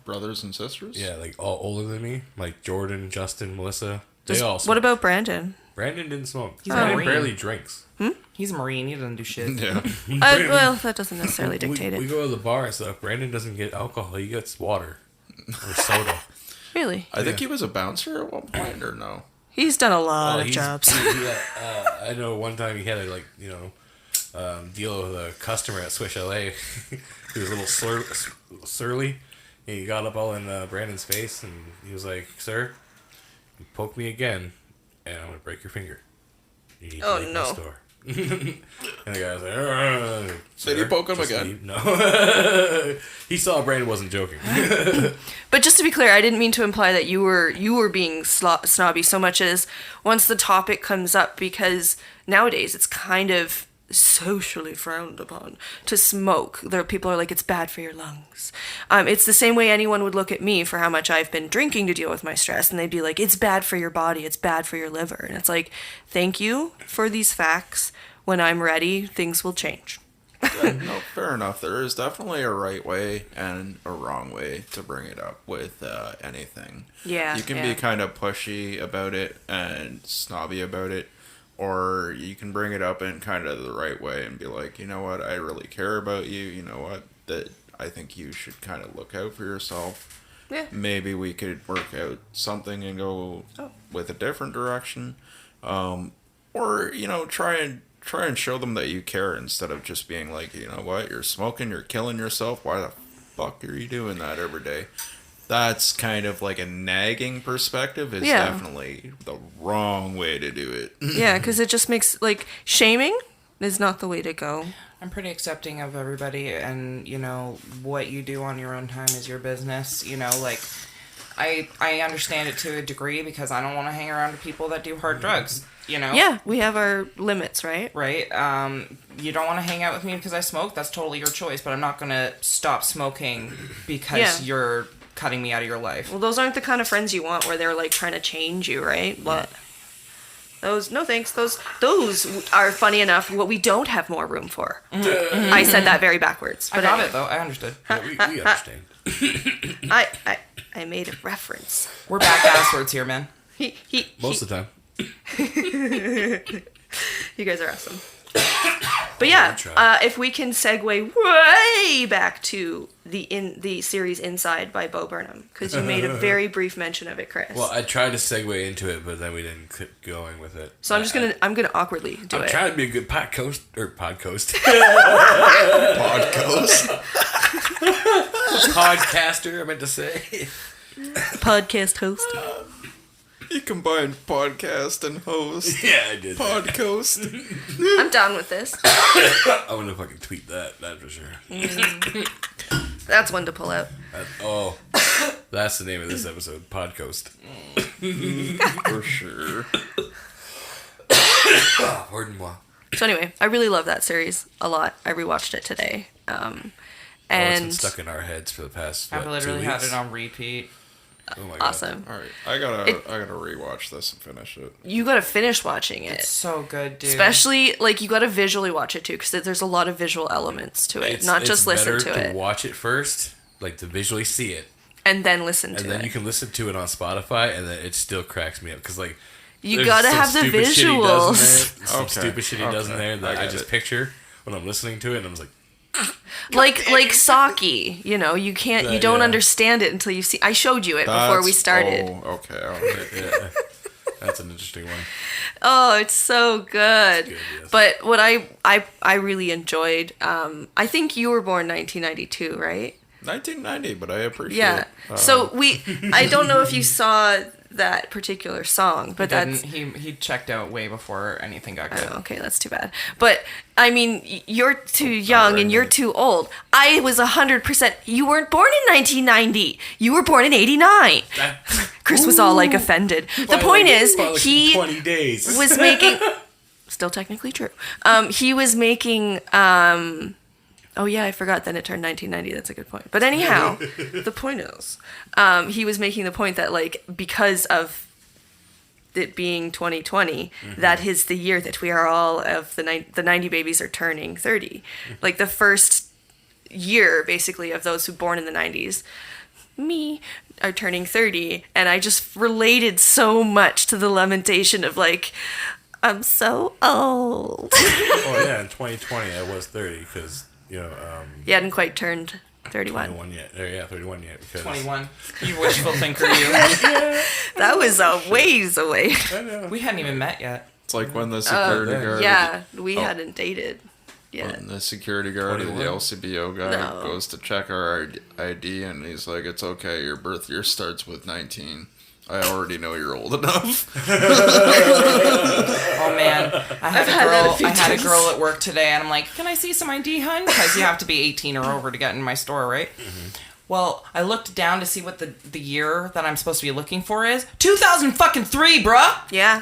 Brothers and sisters? Yeah, like all older than me, like Jordan, Justin, Melissa. They all smoked. What about Brandon? Brandon didn't smoke. He's Brandon Marine. barely drinks. He's a Marine. He doesn't do shit. Yeah. Well, that doesn't necessarily dictate we it. go to the bar and stuff. Brandon doesn't get alcohol. He gets water or soda. Really? I think he was a bouncer at one point, or no? He's done a lot of He's- jobs. I know one time he had to deal with a customer at Swish LA. He was a little surly. And he got up all in Brandon's face and he was like, "Sir, you poke me again, and I'm gonna break your finger. You need to leave my store." And the guy was like, Did he poke him just again? leave." No. He saw Brandon wasn't joking. But just to be clear, I didn't mean to imply that you were being snobby so much as once the topic comes up, because nowadays it's kind of socially frowned upon to smoke. People are like, it's bad for your lungs. It's the same way anyone would look at me for how much I've been drinking to deal with my stress, and they'd be like, it's bad for your body, it's bad for your liver. And it's like, thank you for these facts. When I'm ready, things will change. Yeah, no, fair enough. There is definitely a right way and a wrong way to bring it up with anything. Yeah, You can be kind of pushy about it and snobby about it, or you can bring it up in kind of the right way and be like, you know what, I really care about you. You know what, that I think you should kind of look out for yourself. Yeah. Maybe we could work out something and go with a different direction, or try and show them that you care instead of just being like, you know what, you're smoking, you're killing yourself. Why the fuck are you doing that every day? That's kind of like a nagging perspective is definitely the wrong way to do it. Yeah, because it just makes, like, shaming is not the way to go. I'm pretty accepting of everybody, and what you do on your own time is your business. Like I understand it to a degree because I don't want to hang around with people that do hard drugs. Yeah, we have our limits, right? Right. You don't want to hang out with me because I smoke. That's totally your choice. But I'm not gonna stop smoking because you're cutting me out of your life. Well, those aren't the kind of friends you want where they're like trying to change you, right? But those, no thanks. Those are funny enough. What we don't have more room for. I said that very backwards. But I got it though. I understood. Yeah, we understand. I made a reference. We're back asswards here, man. Most of the time. You guys are awesome. But yeah, if we can segue way back to the series Inside by Bo Burnham, because you made a very brief mention of it, Chris. Well, I tried to segue into it, but then we didn't keep going with it. So I'm gonna awkwardly do it. I'm trying to be a good podcoast. Podcaster, I meant to say. Podcast host. You combine podcast and host. Yeah, I did. Podcoast. I'm down with this. I wonder if I can tweet that for sure. That's one to pull out. That's the name of this episode, Podcoast. For sure. Pardon moi. So anyway, I really love that series a lot. I rewatched it today. It's And been stuck in our heads for the past, I've literally 2 had weeks? it on repeat. Oh my God. awesome. All right, I gotta rewatch this and finish it. You gotta finish watching it. It's so good, dude. Especially, like, you gotta visually watch it too, because there's a lot of visual elements to it. Not just listen better to it. Watch it first, like to visually see it, And then listen to and it. then you can listen to it on Spotify, and then it still cracks me up because like You there's gotta some have the stupid shit he does in visuals. there, some Okay, stupid shit he does in there that I I get just it. picture when I'm listening to it, and I'm just like, like sake, you don't Yeah. understand it until you see. I showed you it before we started. Oh, okay. All right. yeah, that's an interesting one. Oh, it's so good. Good, yes. But what I really enjoyed, I think you were born 1992, right? 1990, but I appreciate Yeah. it. So I don't know if you saw that particular song, but that's He checked out way before anything got good. oh, okay, that's too bad. But I mean, you're too young and you're too old. I was 100%. You weren't born in 1990. You were born in 89. Chris was all like offended. The point is, he 20 days. was making. Still technically true. He was making. Oh yeah, I forgot. Then it turned 1990. That's a good point. But anyhow, the point is, he was making the point that like because of it being 2020, that is the year that we are all of the 90 babies are turning 30. Like the first year, basically, of those who born in the 90s. me are turning 30, and I just related so much to the lamentation of like, I'm so old. Oh yeah, in 2020 I was 30 because You hadn't quite turned 31. 21 yet. Yeah, 31 yet. Because 21. You wishful thinker, you. That was a ways away. I know. We hadn't even met yet. It's like when the security guard. Yeah, we hadn't dated yet. When the security guard or the 21? LCBO guy No. goes to check our ID and he's like, "It's okay, your birth year starts with 19. I already know you're old enough." Oh man, I had had that a a few girl times. at work today, and I'm like, "Can I see some ID, hun?" Because you have to be 18 or over to get in my store, right? Well, I looked down to see what the year that I'm supposed to be looking for is. 2003, bruh. Yeah.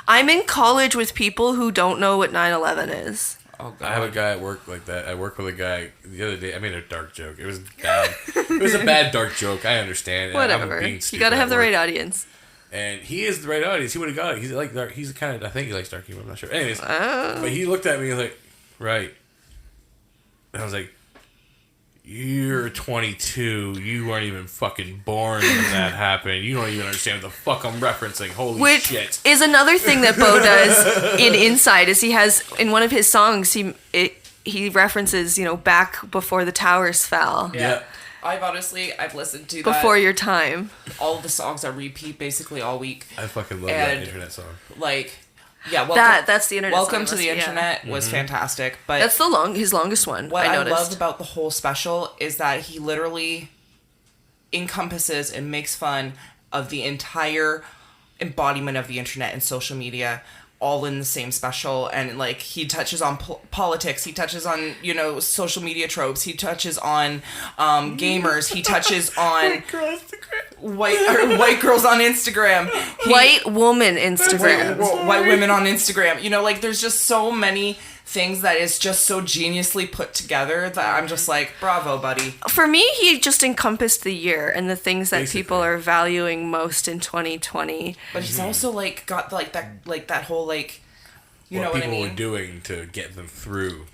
I'm in college with people who don't know what 9/11 is. Oh I have a guy at work like that. I work with a guy the other day. I made a dark joke. It was bad. It was a bad dark joke. I understand. And I'm Whatever. being You stupid gotta have at the work. right audience. And he is the right audience. He would have got it. He's like dark. He's kind of. I think he likes dark humor. I'm not sure. Anyways, but he looked at me and was like, "Right." And I was like, "You're 22. You weren't even fucking born when that happened. You don't even understand what the fuck I'm referencing. Holy Which shit!" is another thing that Bo does in Inside is he has in one of his songs he references, back before the towers fell. Yeah. I've listened to Before your time. all of the songs I repeat basically all week. I fucking love that And- internet song. Like, yeah, welcome, That's the internet. Welcome song to the list, yeah. Internet was fantastic, but That's his longest one. what I noticed. loved about the whole special is that he literally encompasses and makes fun of the entire embodiment of the internet and social media all in the same special, and like he touches on politics, he touches on social media tropes, he touches on gamers, he touches on white girls on Instagram, White woman Instagram. white women on Instagram. Like there's just so many things that is just so geniusly put together that I'm just like, bravo, buddy. For me, he just encompassed the year and the things that Basically. people are valuing most in 2020. But he's also like got like that whole like, you know What what I people mean? were doing to get them through.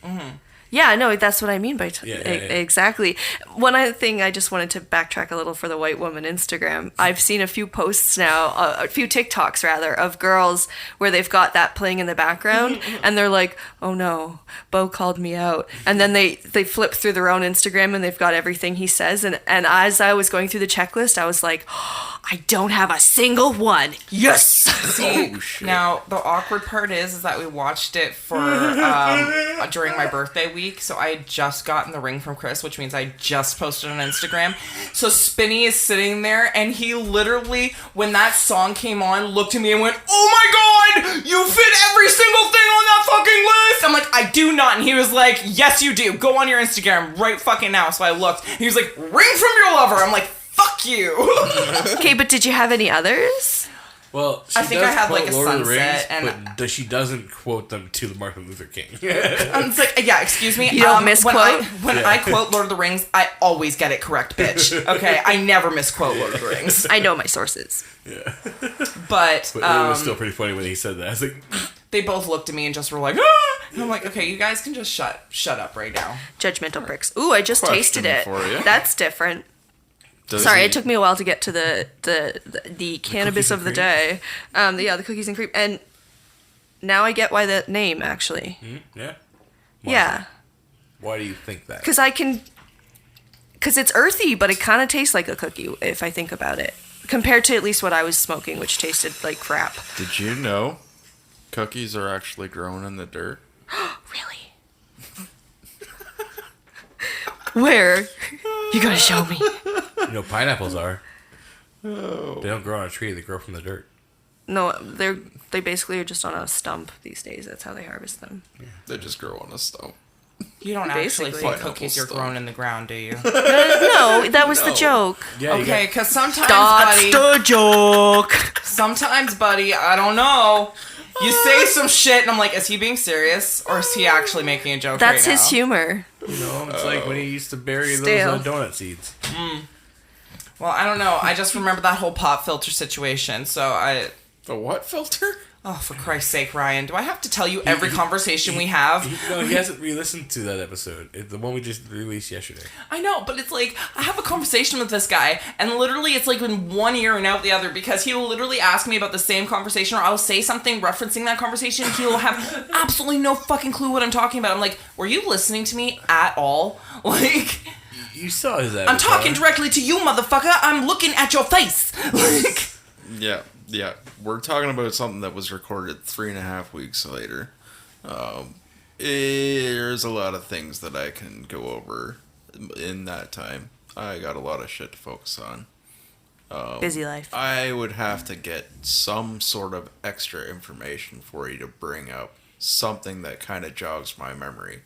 Yeah, no, that's what I mean by Yeah. exactly. One other thing I just wanted to backtrack a little for the white woman Instagram. I've seen a few posts now, a few TikToks rather, of girls where they've got that playing in the background, and they're like, "Oh no, Bo called me out," and then they flip through their own Instagram and they've got everything he says, and as I was going through the checklist, I was like, oh, I don't have a single one. Yes. See, Oh, shit. now the awkward part is that we watched it for during my birthday week, so I had just gotten the ring from Chris, which means I just posted on Instagram. So Spinny is sitting there, and he literally, when that song came on, looked at me and went, "Oh my god, you fit every single thing on that fucking list!" I'm like, "I do not," and he was like, "Yes, you do. Go on your Instagram right fucking now." So I looked. He was like, "Ring from your lover." I'm like, "Fuck you." Okay, but did you have any others? Well, she I think does I had, quote like, a Lord of the sunset, Rings, and- but she doesn't quote them to the Martin Luther King. It's like, yeah, excuse me. You don't misquote? When I quote Lord of the Rings, I always get it correct, bitch. Okay, I never misquote Lord of the Rings. I know my sources. But But it was still pretty funny when he said that. I was like, they both looked at me and just were like, "Ah!" And I'm like, okay, you guys can just shut up right now. Judgmental bricks. Ooh, I just tasted it. for you. That's different. Does Sorry, he- it took me a while to get to the cannabis and of the cream? day. The cookies and cream, and now I get why the name actually. yeah. Yeah, Why do you think that? because it's earthy, but it kind of tastes like a cookie if I think about it, compared to at least what I was smoking, which tasted like crap. Did you know cookies are actually grown in the dirt? Really? Where? You gotta show me. You know, pineapples are. They don't grow on a tree. They grow from the dirt. No, they basically are just on a stump these days. That's how they harvest them. They just grow on a stump. You don't actually Basically. think Pineapple cookies are stuff. grown in the ground, do you? No, that was the joke. Yeah, you Okay, because sometimes, That's buddy, the joke. sometimes, buddy, I don't know. You say some shit, and I'm like, is he being serious, or is he actually making a joke That's right his now? humor. You know, it's like when he used to bury Stale. those donut seeds. Well, I don't know. I just remember that whole pop filter situation, so I... The what filter? Oh, for Christ's sake, Ryan, do I have to tell you every conversation we have? No, he hasn't re-listened to that episode. It's the one we just released yesterday. I know, but it's like, I have a conversation with this guy, and literally it's like in one ear and out the other, because he will literally ask me about the same conversation, or I'll say something referencing that conversation, and he will have absolutely no fucking clue what I'm talking about. I'm like, were you listening to me at all? Like... You saw his avatar. I'm talking directly to you, motherfucker. I'm looking at your face. Like... Yeah. We're talking about something that was recorded 3.5 weeks later. There's a lot of things that I can go over in that time. I got a lot of shit to focus on. Busy life. I would have to get some sort of extra information for you to bring up something that kind of jogs my memory,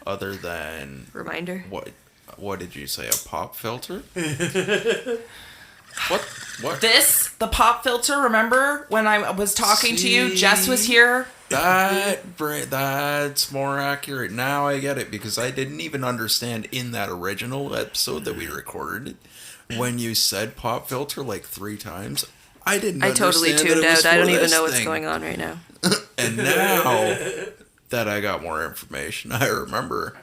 other than Reminder. What did you say? A pop filter? What? The pop filter, remember when I was talking to you? Jess was here. That's more accurate. Now I get it, because I didn't even understand in that original episode that we recorded when you said pop filter like 3 times. I totally tuned out. I don't even know what's going on right now. And now that I got more information, I remember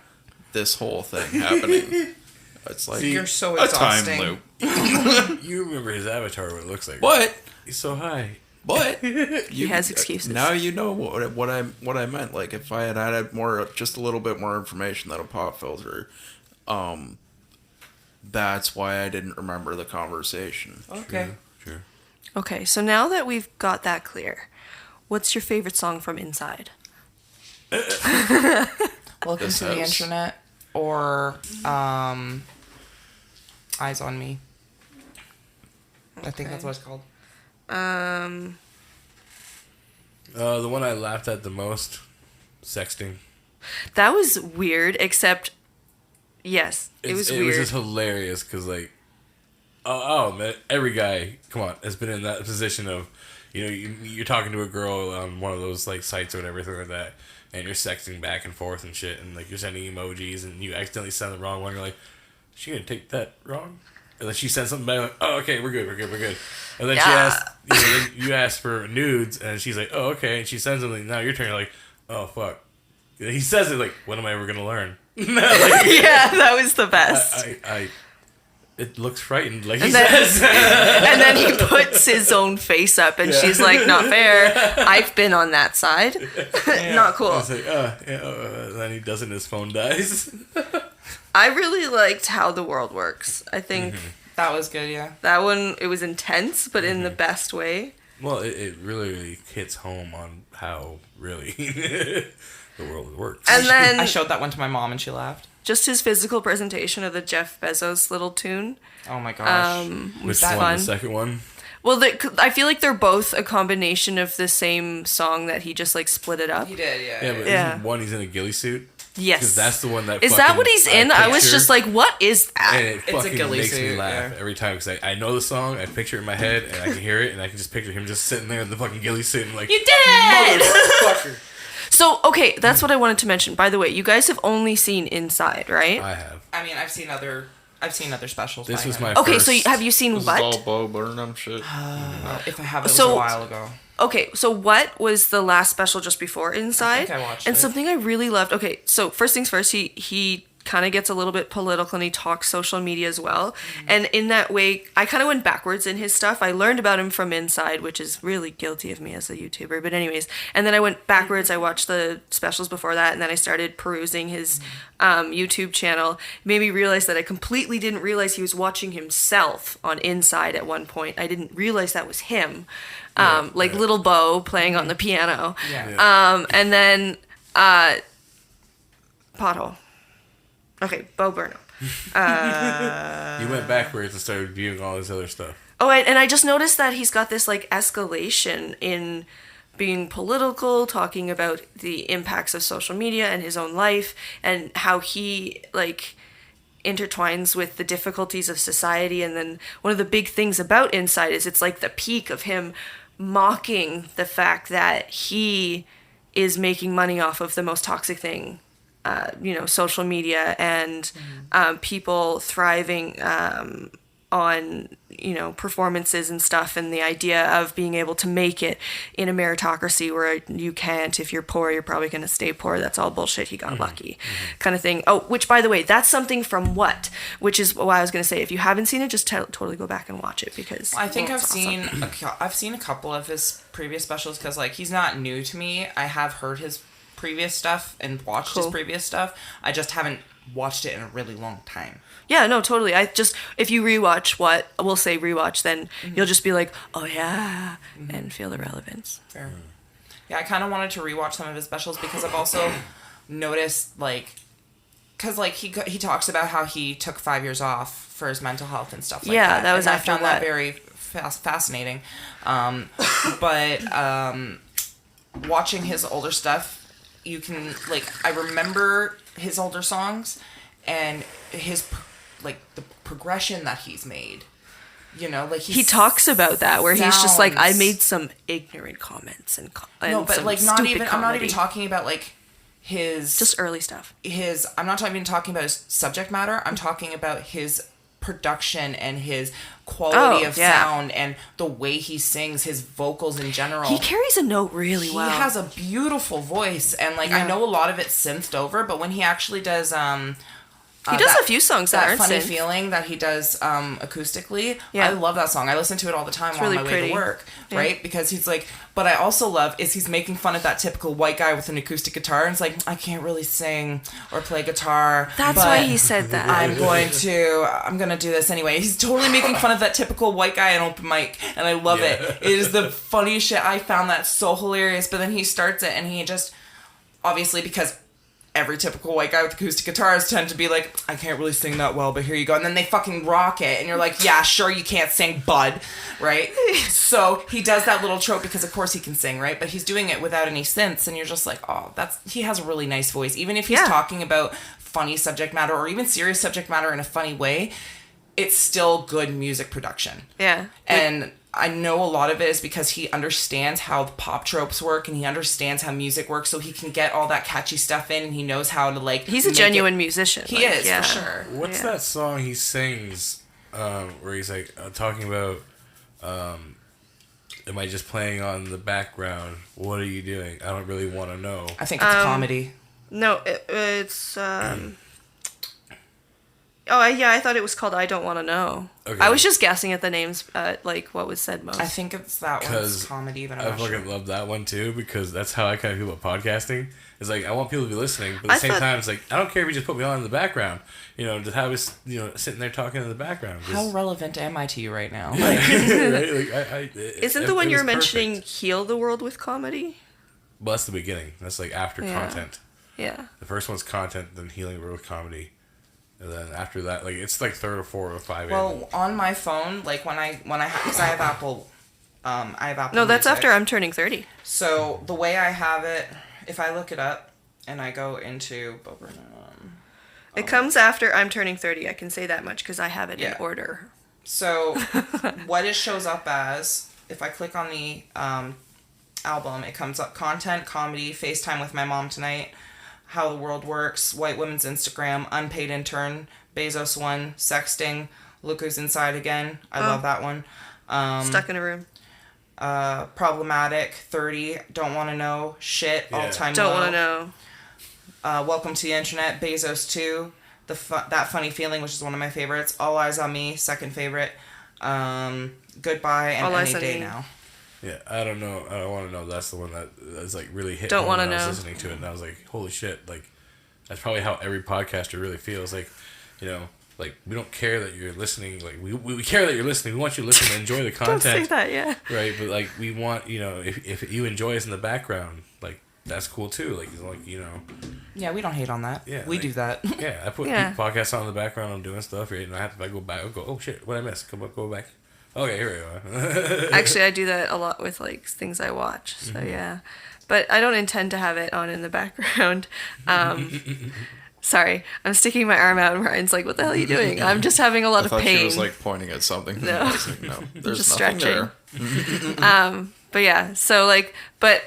this whole thing happening. It's like You're so a time exhausting. loop. You remember his avatar, what it looks like. What? He's so high. But He has excuses. Now you know what I meant. Like, if I had added just a little bit more information than a pop filter, that's why I didn't remember the conversation. Okay. Sure. Okay, so now that we've got that clear, what's your favorite song from Inside? Welcome This to the house. internet, or Eyes on Me. I think that's what it's called. The one I laughed at the most, sexting. That was weird, except, yes, it was It weird. was just hilarious, because, like, oh, man, every guy, come on, has been in that position of, you're talking to a girl on one of those, like, sites or whatever, something like that, and you're sexting back and forth and shit, and, like, you're sending emojis, and you accidentally send the wrong one, you're like, is she gonna take that wrong? And then she sends something back, like, oh, okay, we're good. And then she asked, then you asked for nudes, and she's like, oh, okay, and she sends something, now you're turning like, oh, fuck. He says it like, when am I ever gonna learn? Yeah, that was the best. It looks frightened, like And he then- says. And then he puts his own face up, and she's like, not fair. I've been on that side. Not cool. It's like, then he does it and his phone dies. I really liked How the World Works. I think That was good, yeah. that one, it was intense, but in the best way. Well, it really hits home on how really the world works. And then I showed that one to my mom and she laughed. just his physical presentation of the Jeff Bezos little tune Oh my gosh. was Which one? fun. The second one? Well, I feel like they're both a combination of the same song that he just like split it up. He did, Yeah, but Yeah. isn't one he's in a ghillie suit? Yes. Because that's the one that Is that what he's in? I was picture. just like, what is that? And it a fucking ghillie makes me suit, laugh yeah. every time because I know the song, I picture it in my head, and I can hear it, and I can just picture him just sitting there in the fucking ghillie suit and like, You did it! motherfucker. So, okay, that's what I wanted to mention. By the way, you guys have only seen Inside, right? I have. I mean, I've seen other specials. This by was him. my Okay, first. so have you seen This is what? all Bo Burnham shit. If I have, it was So- a while ago. Okay, so what was the last special just before Inside? I think I watched and it. something I really loved. Okay, so first things first, he kind of gets a little bit political and he talks social media as well. And in that way, I kind of went backwards in his stuff. I learned about him from Inside, which is really guilty of me as a YouTuber. But anyways, and then I went backwards. I watched the specials before that, and then I started perusing his YouTube channel. It made me realize that I completely didn't realize he was watching himself on Inside at one point. I didn't realize that was him. Like Little Bo playing on the piano. Yeah. And then Pothole. Okay, Bo Burnham. You went backwards and started viewing all this other stuff. Oh, and I just noticed that he's got this like escalation in being political, talking about the impacts of social media and his own life, and how he like intertwines with the difficulties of society. And then one of the big things about Inside is it's like the peak of him mocking the fact that he is making money off of the most toxic thing, social media, and people thriving on, performances and stuff, and the idea of being able to make it in a meritocracy where you can't. If you're poor, you're probably going to stay poor. That's all bullshit. He got lucky, kind of thing. Oh, which, by the way, that's something from what? Which is why I was going to say, if you haven't seen it, just totally go back and watch it, because I think it's awesome. I've seen a couple of his previous specials, because like he's not new to me. I have heard his previous stuff and watched his previous stuff. I just haven't watched it in a really long time. Yeah, no, totally. If you rewatch, then you'll just be like, oh yeah, and feel the relevance. Fair. Yeah, I kind of wanted to rewatch some of his specials, because I've also noticed, like, because like he talks about how he took 5 years off for his mental health and stuff like that. Yeah, that was and after I found what? that very fascinating. But watching his older stuff, you can, like, I remember his older songs and his the progression that he's made. Like he talks about that, where he's just like, I sounds- made some ignorant comments and no, but some like stupid I'm not even comedy. talking about like his Just early stuff. I'm not even talking about his subject matter. I'm talking about his production and his quality of sound and the way he sings, his vocals in general. He carries a note really well. He has a beautiful voice, and like I know a lot of it's synthed over, but when he actually does he does a few songs that aren't funny synth. feeling that he does acoustically. Yeah. I love that song. I listen to it all the time on really my way pretty. to work, right? Because he's like, but I also love is he's making fun of that typical white guy with an acoustic guitar, and it's like, I can't really sing or play guitar. That's why he said that. I'm gonna do this anyway. He's totally making fun of that typical white guy in open mic, and I love it. It is the funniest shit. I found that so hilarious. But then he starts it, and he just, obviously, because every typical white guy with acoustic guitars tend to be like, I can't really sing that well, but here you go. And then they fucking rock it. And you're like, yeah, sure, you can't sing, bud. Right? So he does that little trope because, of course, he can sing, right? But he's doing it without any synths. And you're just like, oh, he has a really nice voice. Even if he's talking about funny subject matter or even serious subject matter in a funny way, it's still good music production. Yeah. And I know a lot of it is because he understands how the pop tropes work and he understands how music works, so he can get all that catchy stuff in, and he knows how to like. He's a genuine musician. He is for sure. What's that song he sings where he's like talking about? Am I just playing on the background? What are you doing? I don't really want to know. I think it's a comedy. No, it's. Oh, yeah, I thought it was called I Don't Want to Know. Okay. I was just guessing at the names, like what was said most. I think it's that one's comedy, but I'm not fucking sure. love that one too, because that's how I kind of feel about podcasting. It's like, I want people to be listening, but at the same time, it's like, I don't care if you just put me on in the background. Just have us, sitting there talking in the background. How relevant am I to you right now? Right? Isn't the one you were mentioning Heal the World with Comedy? Well, that's the beginning. That's like after content. Yeah. The first one's content, then Healing the World with Comedy. And then after that, like, it's like 3 or 4 or 5. Well, on my phone, like because I have Apple, No, that's Music. after I'm turning 30. So the way I have it, if I look it up and I go into It comes after I'm turning 30. I can say that much because I have it in order. So what it shows up as, if I click on the album, it comes up content, comedy, FaceTime with my mom tonight, How the World Works, White Women's Instagram, Unpaid Intern, Bezos One, Sexting, Look Who's Inside Again. I love that one. Stuck in a Room. Problematic, 30, Don't Want to Know, Shit, All Time Low. Don't Want to Know. Welcome to the Internet, Bezos 2, That Funny Feeling, which is one of my favorites, All Eyes on Me, second favorite, Goodbye, and All Any Eyes on Day Me. Now. Yeah, I don't know. I don't want to know. That's the one that is like really hit. Don't want Wanna to Know. I was listening to it and I was like, holy shit! Like, that's probably how every podcaster really feels. Like, like we don't care that you're listening. Like we care that you're listening. We want you to listen and enjoy the content. Don't say that, yeah. Right, but like we want if you enjoy us in the background, like that's cool too. Like Yeah, we don't hate on that. Yeah, we like- do that. Yeah, I put podcasts on in the background. I'm doing stuff, right? And if I go back, I'll go, oh shit, what did I miss? Go back. Okay, here we go. Actually, I do that a lot with like things I watch. So yeah, but I don't intend to have it on in the background. Sorry, I'm sticking my arm out, and Ryan's like, "What the hell are you doing?" I'm just having a lot I of thought pain. she was like pointing at something. No. I was like, no, there's Just nothing stretching. there. But yeah, so like, but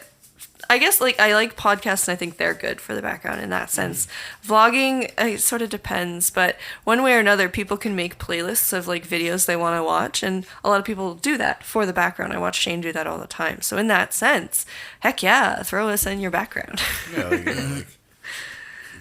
I guess like I like podcasts and I think they're good for the background in that sense. Vlogging, it sort of depends, but one way or another, people can make playlists of like videos they want to watch, and a lot of people do that for the background. I watch Shane do that all the time. So in that sense, heck yeah, throw us in your background. Yeah, like, you know, like,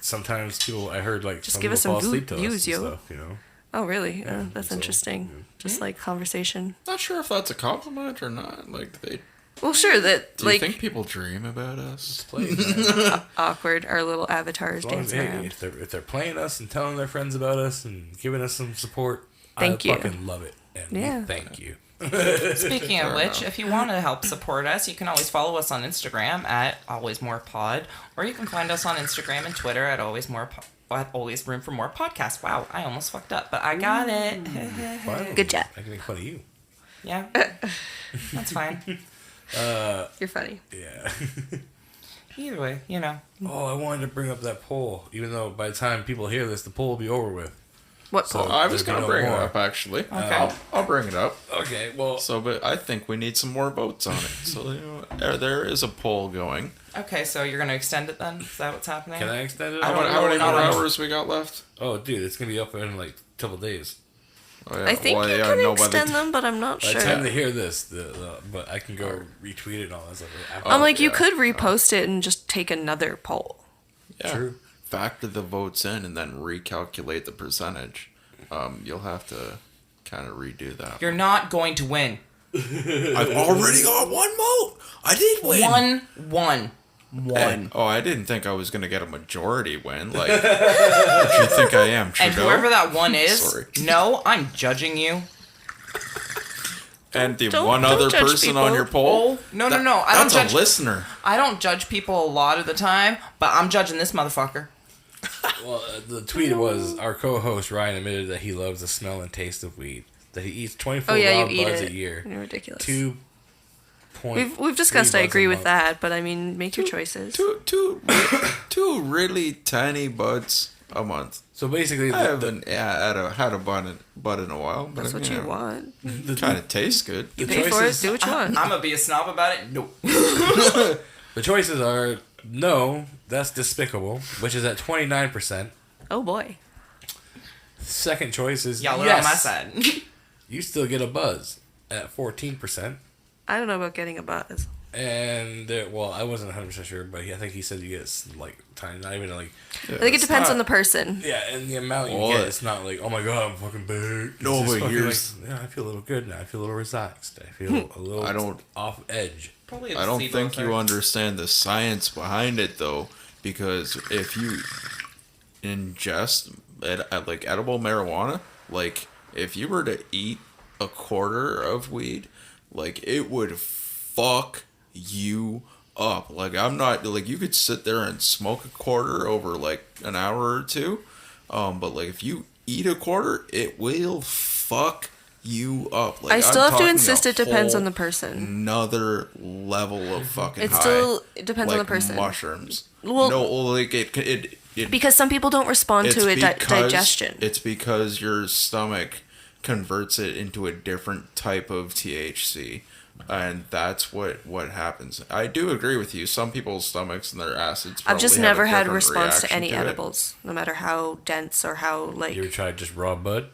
sometimes people, I heard like Just some give us people some fall asleep to views, us and yo. stuff, you know. Oh really? Yeah, That's so, interesting. yeah. Just like conversation. Not sure if that's a compliment or not. Like they. Well, sure. That Do you like think people dream about us? Play, man. awkward. Our little avatars As long as, dancing hey, around. if they're playing us and telling their friends about us and giving us some support, Thank I you. fucking love it. And Yeah. we thank you. Speaking of which, if you want to help support us, you can always follow us on Instagram at AlwaysMorePod, or you can find us on Instagram and Twitter at Always Room for More Podcast. Wow, I almost fucked up, but I got it. Finally, Good job. I can make fun of you. Yeah, that's fine. You're funny. Yeah. Either way, you know. Oh, I wanted to bring up that poll, even though by the time people hear this, the poll will be over with. What So- poll? I was There'd be gonna no bring it more. up actually. Okay. I'll bring it up. Okay, well, So, but I think we need some more votes on it. So there is a poll going. Okay, so you're going to extend it then? Is that what's happening? can I extend it? I How don't many, know, how many not more on- hours we got left? Oh, dude, it's gonna be up in like a couple days. Oh, yeah. I think Well, you yeah, can no, by the extend t- them, but I'm not By the sure. time they hear this, but I can go retweet it and all that stuff. I'm like, you yeah. could repost it and just take another poll. Yeah. True. Factor the votes in and then recalculate the percentage. You'll have to kind of redo that. You're not going to win. I've already got one vote. I did win. One. Hey, oh, I didn't think I was gonna get a majority win. Like, what do you think I am, And Trudeau? whoever that one is, Sorry. no, I'm judging you. And the Don't- one don't other judge person on people. your poll. Oh, no, I don't That's judge. a listener. I don't judge people a lot of the time, but I'm judging this motherfucker. Well, the tweet was our co-host Ryan admitted that he loves the smell and taste of weed. That he eats 24 Oh yeah, raw you eat buds it. a year. You're ridiculous. 2.3 We've discussed. I buds a agree with month. that, but I mean, make your choices. Two really tiny buds a month. So basically, I haven't had a bud in a while, but That's I what mean, you want. Kind of tastes good. You pay for it. Do what you want. I'm gonna be a snob about it. No. the choices are no, that's despicable, which is at 29%. Oh boy. Second choice is Y'all are yes, on my side. you still get a buzz at 14%. I don't know about getting a buzz. And well, I wasn't 100% sure, but I think he said you get like tiny, not even like I think it depends on the person. yeah, and the amount you Well, get, it's not like oh my god, I'm fucking big. No, It's just but fucking here's- like, yeah, I feel a little good now. I feel a little relaxed. I feel a little I don't- off edge. Probably I don't think you understand the science behind it though, because if you ingest like edible marijuana, like if you were to eat a quarter of weed, like it would fuck you up. Like I'm not like you could sit there and smoke a quarter over like an hour or two, but like if you eat a quarter, it will fuck you up. Like I still I'm have to talking insist a it depends on whole the person. Another level of fucking It high. still depends on like the person. Mushrooms. Well- no, like it Because some people don't respond to it digestion. It's because your stomach converts it into a different type of THC, and that's what happens. I do agree with you. Some people's stomachs and their acids. I've just probably have never had a different response to reaction any it. edibles, no matter how dense or how like. You ever tried just raw bud?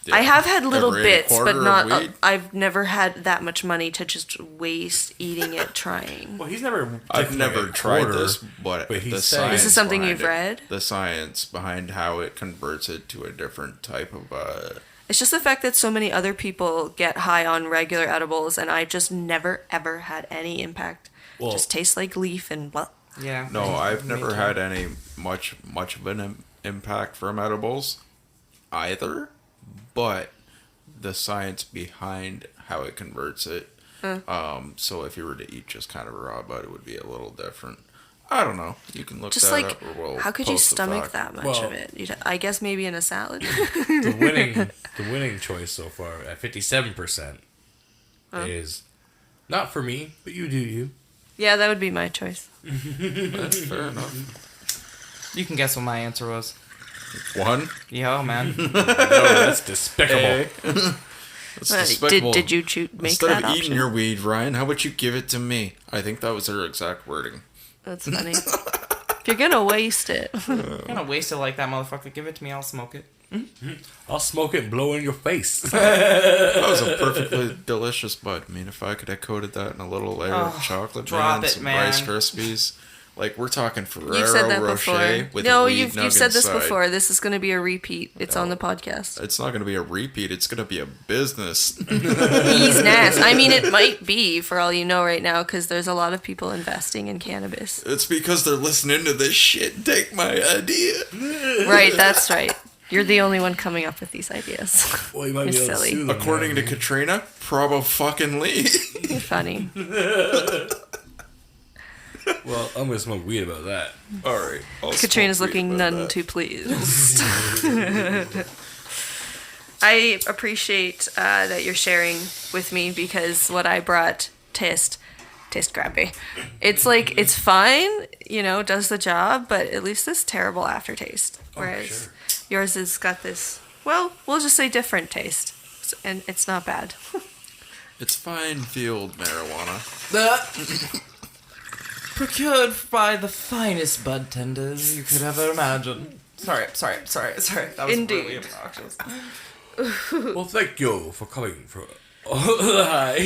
Yeah. I have had little Ever ate a bits, but quarter of not. weed? I've never had that much money to just waste eating it trying. Well, he's never. I've taken, never like, a tried quarter, this, but he's the saying- science This is something behind you've it- read? The science behind how it converts it to a different type of. It's just the fact that so many other people get high on regular edibles, and I just never ever had any impact. Well- Just tastes like leaf and blah. Yeah. No, I've Me never too. had any much of an impact from edibles either, but the science behind how it converts it. So if you were to eat just kind of raw bud, it would be a little different. I don't know. You can look Just that like, up. Or we'll how could you post the stomach fact. that much Well- of it? I guess maybe in a salad. the winning choice so far at 57% is not for me, but you do you. Yeah, that would be my choice. That's fair enough. You can guess what my answer was. One. Yo, man. No, that's despicable. That's despicable. Did you make Instead that of option? eating your weed, Ryan, how about you give it to me? I think that was her exact wording. That's funny. If you're gonna waste it. I'm gonna waste it like that, motherfucker. Give it to me, I'll smoke it. I'll smoke it and blow in your face. That was a perfectly delicious bud. I mean, if I could have coated that in a little layer of chocolate, drop it, some man. Rice Krispies. Like, we're talking Ferrero You've said that Rocher before. with No, a weed you've nug said this inside. before. This is gonna be a repeat. It's on the podcast. It's not going to be a repeat. It's going to be a business. He's nasty. I mean, it might be for all you know right now, because there's a lot of people investing in cannabis. It's because they're listening to this shit. Take my idea. Right, that's right. You're the only one coming up with these ideas. Well, you might be You're able to silly. sue them According now. to Katrina, probably. You're funny. Well, I'm gonna smoke weed about that. All right. I'll Katrina's smoke weed looking about none that. too pleased. I appreciate that you're sharing with me, because what I brought tastes crappy. It's like, it's fine, does the job, but at least this terrible aftertaste. Whereas yours has got this, well, we'll just say different taste. And it's not bad. It's fine field marijuana. Procured by the finest bud tenders you could ever imagine. Sorry. That was Indeed. really obnoxious. Well, thank you for coming from. Hi.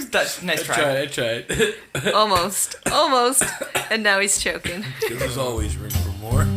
That's nice try. I tried. Almost. And now he's choking. There's always room for more.